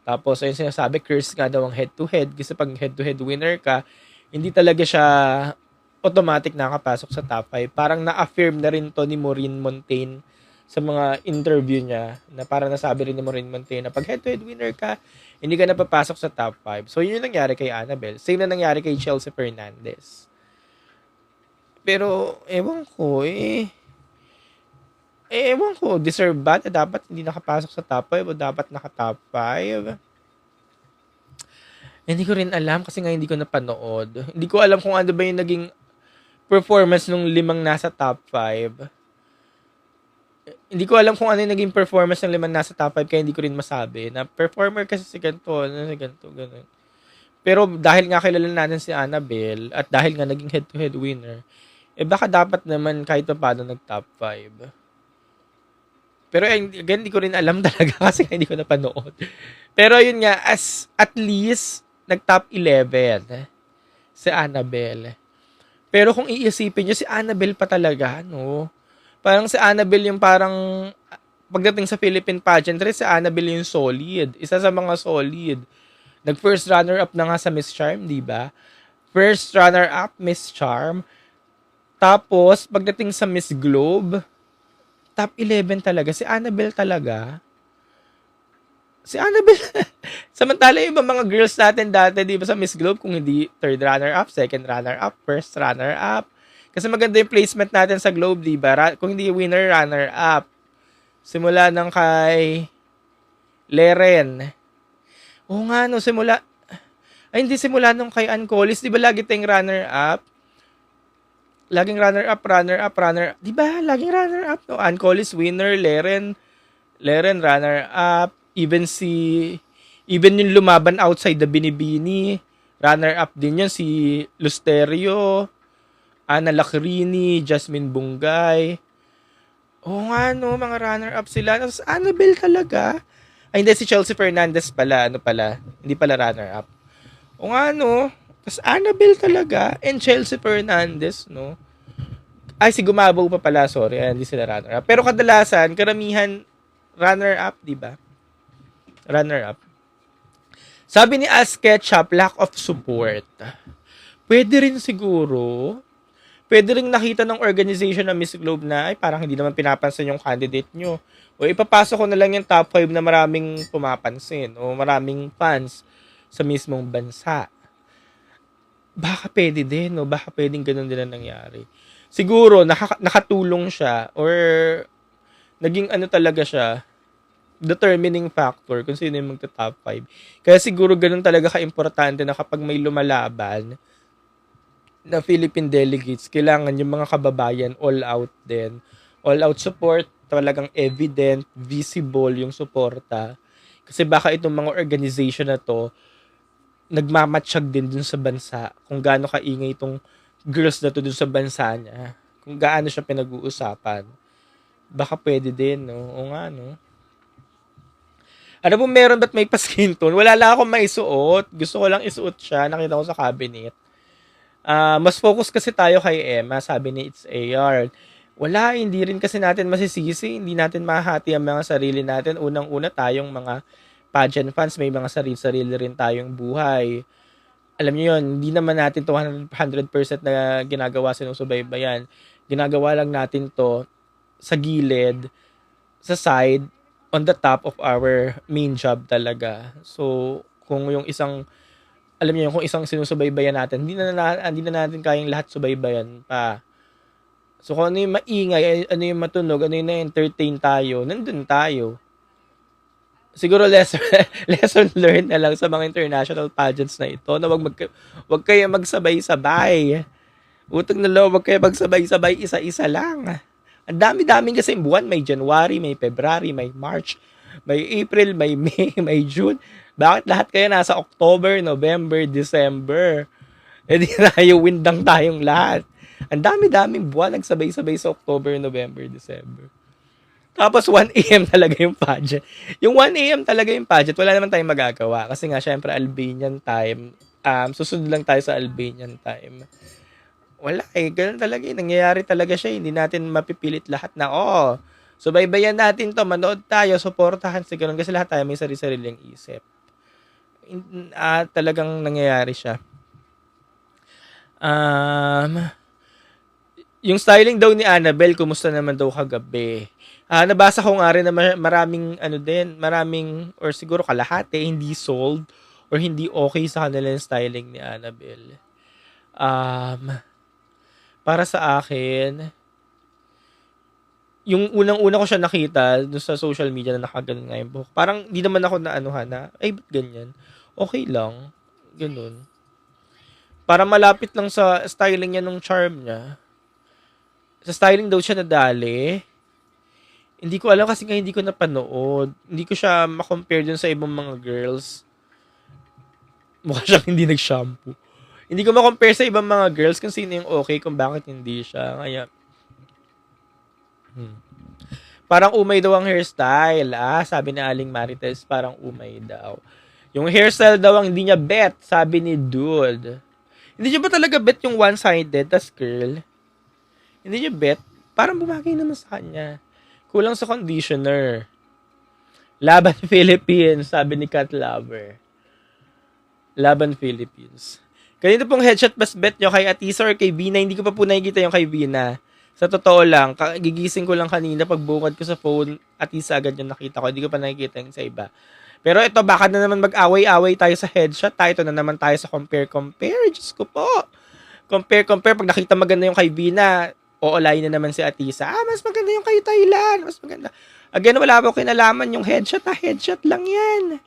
Tapos, ayun sinasabi, curse nga daw ang head-to-head. Kasi pag head-to-head winner ka, hindi talaga siya automatic nakapasok sa top 5. Parang na-affirm na rin to ni Maureen Montaigne sa mga interview niya, na parang nasabi rin ni Maureen Montaigne na pag head-to-head winner ka, hindi ka napapasok sa top 5. So, yun yung nangyari kay Annabelle. Same na nangyari kay Chelsea Fernandez. Pero, ewan ko, deserve ba na dapat hindi nakapasok sa top 5 o dapat naka-top 5? Hindi ko rin alam kasi nga hindi ko napanood. Hindi ko alam kung ano ba yung naging performance nung 5 nasa top 5. Hindi ko alam kung ano yung naging performance ng 5 nasa top 5 kaya hindi ko rin masabi. Na performer kasi si ganito, ganun. Pero dahil nga kilala natin si Annabelle at dahil nga naging head-to-head winner, baka dapat naman kahit pa paano nag-top 5. Pero again, hindi ko rin alam talaga kasi hindi ko napanood. Pero yun nga, at least, nag-top 11 si Annabelle. Pero kung iisipin nyo, si Annabelle pa talaga, no? Parang si Annabelle yung parang, pagdating sa Philippine pageantry, si Annabelle yung solid. Isa sa mga solid. Nag-first runner-up na nga sa Miss Charm, di ba? First runner-up, Miss Charm. Tapos, pagdating sa Miss Globe, top 11 talaga. Si Annabelle talaga. Si Annabelle. Samantala yung ibang mga girls natin dati, di ba sa Miss Globe, kung hindi third runner-up, second runner-up, first runner-up. Kasi maganda yung placement natin sa Globe, di ba? Kung hindi winner, runner-up. Simula ng kay Leren. Oo nga, no, hindi simula nung kay Ann Collis. Di ba lagi tayong runner-up? Laging runner-up. Di ba? Laging runner-up. No? Ann Collis, winner. Leren, runner-up. Even yung lumaban outside the Binibini, runner-up din yun. Si Lusterio, Ana Lacrini, Jasmine Bungay. Oo nga, no? Mga runner-up sila. Tapos Annabelle talaga. Ay, hindi. Si Chelsea Fernandez pala. Hindi pala runner-up. Oo nga, no? Tapos Annabelle talaga and Chelsea Fernandez, no? Ay, si Gumabaw pa pala, sorry. Hindi sila runner-up. Pero kadalasan, karamihan, runner-up, di ba? Runner-up. Sabi ni As Ketchup, lack of support. Pwede rin siguro. Pwede rin nakita ng organization ng Miss Globe na, ay, parang hindi naman pinapansin yung candidate nyo. O ipapasok ko na lang yung top 5 na maraming pumapansin o maraming fans sa mismong bansa. Baka pwede din, no? Baka pwedeng ganun din ang nangyari. Siguro, nakatulong siya or naging ano talaga siya, determining factor kung sino yung magta-top 5. Kaya siguro ganun talaga ka-importante na kapag may lumalaban na Philippine delegates, kailangan yung mga kababayan all out din. All out support, talagang evident, visible yung suporta. Kasi baka itong mga organization na to, nagmamatsyag din dun sa bansa kung gaano kaingay itong girls na to dun sa bansa niya. Kung gaano siya pinag-uusapan. Baka pwede din, no? O nga, no? Ano po meron ba't may pa-skin tone? Wala lang akong maisuot. Gusto ko lang isuot siya. Nakita ko sa cabinet. Mas focus kasi tayo kay Emma. Sabi ni It's AR. Wala, hindi rin kasi natin masisisi. Hindi natin mahati ang mga sarili natin. Unang-una tayong mga pageant fans. May mga sarili-sarili rin tayong buhay. Alam niyo yun, hindi naman natin to 100% na ginagawa sinusubaybayan. Ginagawa lang natin to sa gilid, sa side, on the top of our main job talaga. So, kung yung isang, alam niyo kung isang sinusubaybayan natin, hindi na natin kayang lahat subaybayan pa. So, kung ano yung maingay, ano yung matunog, ano yung na-entertain tayo, nandun tayo. Siguro lesson learned na lang sa mga international pageants na ito na wag kayo magsabay-sabay. Utang na loob, wag kayo magsabay-sabay, isa-isa lang. Ang dami-daming kasi buwan. May January, may February, may March, may April, may May, may June. Bakit lahat kayo nasa October, November, December? Eh di tayo, windang tayong lahat. Ang dami-daming buwan nagsabay-sabay sa October, November, December. Tapos 1 a.m. talaga yung pageant. Yung 1 a.m. talaga yung pageant, wala naman tayong magagawa. Kasi nga, syempre, Albanian time. Susunod lang tayo sa Albanian time. Wala ganun talaga nangyayari talaga siya. Hindi natin mapipilit lahat na, subaybayan natin to, manood tayo, suportahan sa ganun. Kasi lahat tayo may sarili-sariling isip. Talagang nangyayari siya. Yung styling daw ni Annabelle, kumusta naman daw kagabi? Nabasa ko nga rin na maraming, or siguro kalahati, hindi sold, or hindi okay sa kanila yung styling ni Annabelle. Para sa akin, yung unang-una ko siya nakita doon sa social media na nakaganon nga yung buhok. Parang di naman ako ba't ganyan? Okay lang. Ganun. Para malapit lang sa styling niya nung charm niya. Sa styling daw siya nadali. Hindi ko alam kasi nga hindi ko napanood. Hindi ko siya makompare dun sa ibang mga girls. Mukha siyang hindi nag-shampoo. Hindi ko ma-compare sa ibang mga girls kung sino yung okay, kung bakit hindi siya. Kaya, parang umay daw ang hairstyle. Sabi ni Aling Marites, parang umay daw. Yung hairstyle daw ang hindi niya bet, sabi ni Dude. Hindi niya ba talaga bet yung one-sided, tas curl? Hindi niya bet? Parang bumagay naman sa kanya. Kulang sa conditioner. Laban Philippines, sabi ni Cat Lover. Laban Philippines. Kanina pong headshot best bet nyo kay Atisa or kay Vina, hindi ko pa po nakikita yung kay Vina. Sa totoo lang, gigising ko lang kanina, pagbukod ko sa phone, Atisa agad yung nakita ko. Hindi ko pa nakikita yung sa iba. Pero ito, baka na naman mag-away-away tayo sa headshot. Ito na naman tayo sa compare-compare. Diyos ko po. Compare-compare. Pag nakita maganda yung kay Vina, oolayin na naman si Atisa. Mas maganda yung kay Thailand. Mas maganda. Again, wala po kinalaman yung headshot. Headshot lang yan.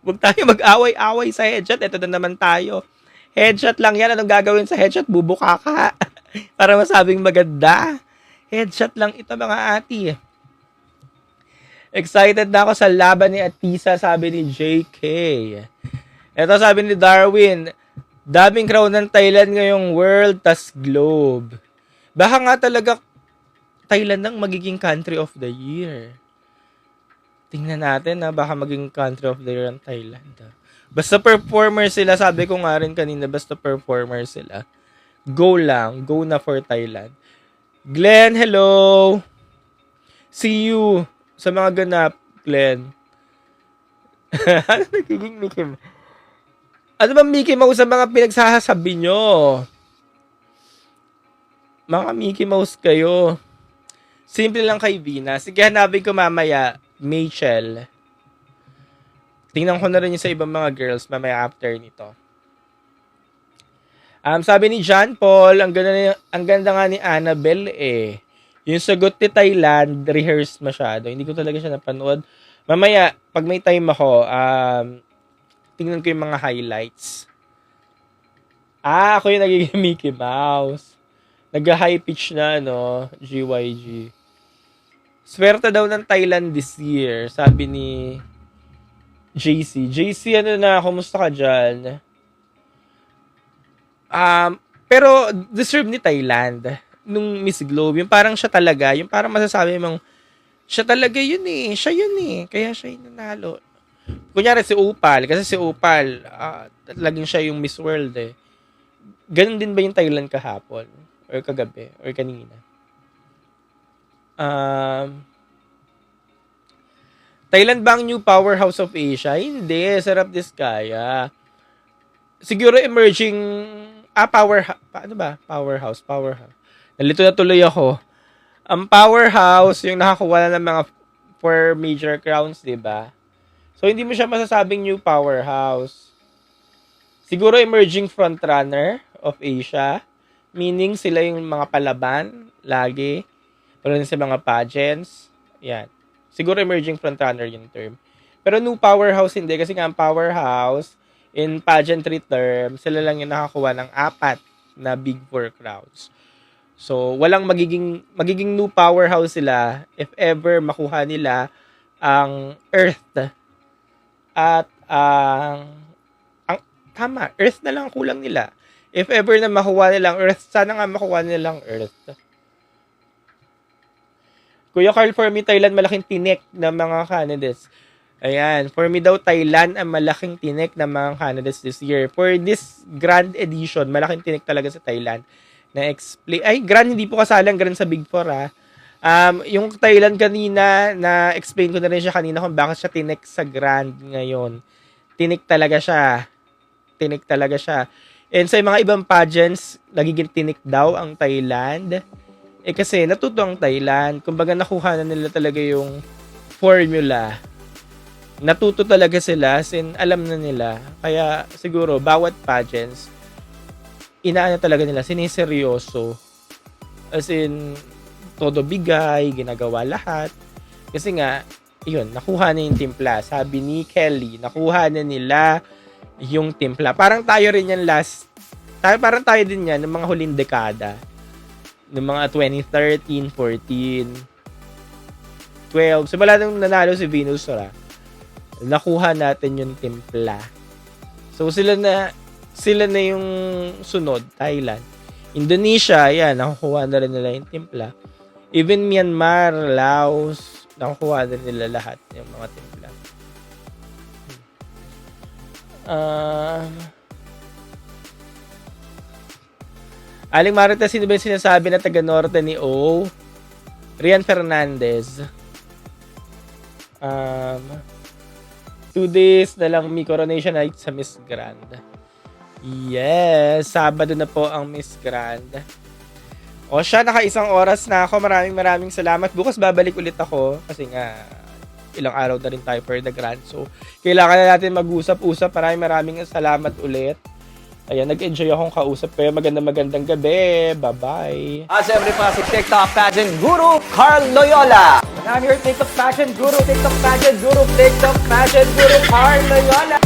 Huwag tayo mag-away-away sa headshot. Ito na naman tayo. Headshot lang yan. Anong gagawin sa headshot? Bubuka ka. Para masabing maganda. Headshot lang ito mga ati. Excited na ako sa laban ni Atisa, sabi ni JK. Ito sabi ni Darwin, daming crowd ng Thailand ngayong world tas globe. Baka nga talaga Thailand ang magiging country of the year. Tingnan natin baka maging country of the year ang Thailand. Basta performer sila, sabi ko nga rin kanina, basta performer sila. Go lang. Go na for Thailand. Glenn, hello! See you sa mga ganap, Glenn. Ano nagiging Mickey Mouse? Ano ba Mickey Mouse sa mga pinagsasabi nyo? Mga Mickey Mouse kayo. Simple lang kay Vina. Sige, hanapin ko mamaya. Machel. Tingnan ko na rin yung sa ibang mga girls mamaya after nito. Sabi ni John Paul, ang ganda nga ni Annabelle eh. Yung sagot ni Thailand, rehearsed masyado. Hindi ko talaga siya napanood. Mamaya, pag may time ako, tingnan ko yung mga highlights. Ako yung nagiging Mickey Mouse. Nag-high pitch na, no? GYG. Swerte daw ng Thailand this year, sabi ni JC. JC, ano na, kumusta ka dyan? Pero deserve ni Thailand nung Miss Globe. Yung parang siya talaga, yung parang masasabi mong siya talaga yun eh. Siya yun eh. Kaya siya yung nanalo. Kunyari si Opal, kasi si Opal, laging siya yung Miss World eh. Ganun din ba yung Thailand kahapon? Or kagabi? Or kanina? Thailand ba ang new powerhouse of Asia? Hindi. Sarap Diskaya. Siguro emerging powerhouse. Nalito na tuloy ako. Ang powerhouse, yung nakakuha na ng mga 4 major crowns, diba? So, hindi mo siya masasabing new powerhouse. Siguro emerging frontrunner of Asia. Meaning, sila yung mga palaban, lagi. Pero sa mga pageants. Yan. Siguro emerging frontrunner yung term. Pero new powerhouse, hindi. Kasi nga, ang powerhouse, in pageantry term, sila lang yung nakakuha ng 4 na Big 4 crowns. So, walang magiging new powerhouse sila if ever makuha nila ang Earth at tama, Earth na lang kulang nila. If ever na makuha nilang Earth, sana nga makuha nilang Earth. Kuya Carl, for me, Thailand malaking tinik ng mga candidates. Ayan, for me daw, Thailand ang malaking tinik ng mga candidates this year. For this grand edition, malaking tinik talaga sa Thailand. Grand, hindi po kasalang grand sa Big Four, yung Thailand kanina, na-explain ko na rin siya kanina kung bakit siya tinik sa grand ngayon. Tinik talaga siya. And sa mga ibang pageants, nagiging tinik daw ang Thailand. Kasi natuto ang Thailand. Kumbaga nakuha na nila talaga yung formula. Natuto talaga sila, alam na nila. Kaya siguro, bawat pageants, inaano talaga nila, siniseryoso. As in, todo bigay, ginagawa lahat. Kasi nga, yun, nakuha na yung timpla. Sabi ni Kelly, nakuha na nila yung timpla. Parang tayo rin yan parang tayo din yan ng mga huling dekada. Ng mga 2013, 14, 12. Simula nung nanalo si Venus Sora, nakuha natin yung timpla. So, sila na yung sunod, Thailand. Indonesia, yan, nakukuha na rin nila yung timpla. Even Myanmar, Laos, nakukuha na nila lahat yung mga timpla. Aling Marita, sino ba yung sinasabi na taga-norte ni O? Rian Fernandez. 2 days na lang may coronation night sa Miss Grand. Yes, Sabado na po ang Miss Grand. O siya, naka-1 oras na ako. Maraming salamat. Bukas babalik ulit ako kasi nga ilang araw na rin tayo for the Grand. So, kailangan na natin mag-usap-usap. Maraming salamat ulit. Ayan, nag-enjoy akong kausap kayo. Magandang gabi. Bye-bye. Siyempre pa si TikTok pageant guru, Carl Loyola. And I'm your TikTok pageant guru, TikTok pageant guru, Carl Loyola.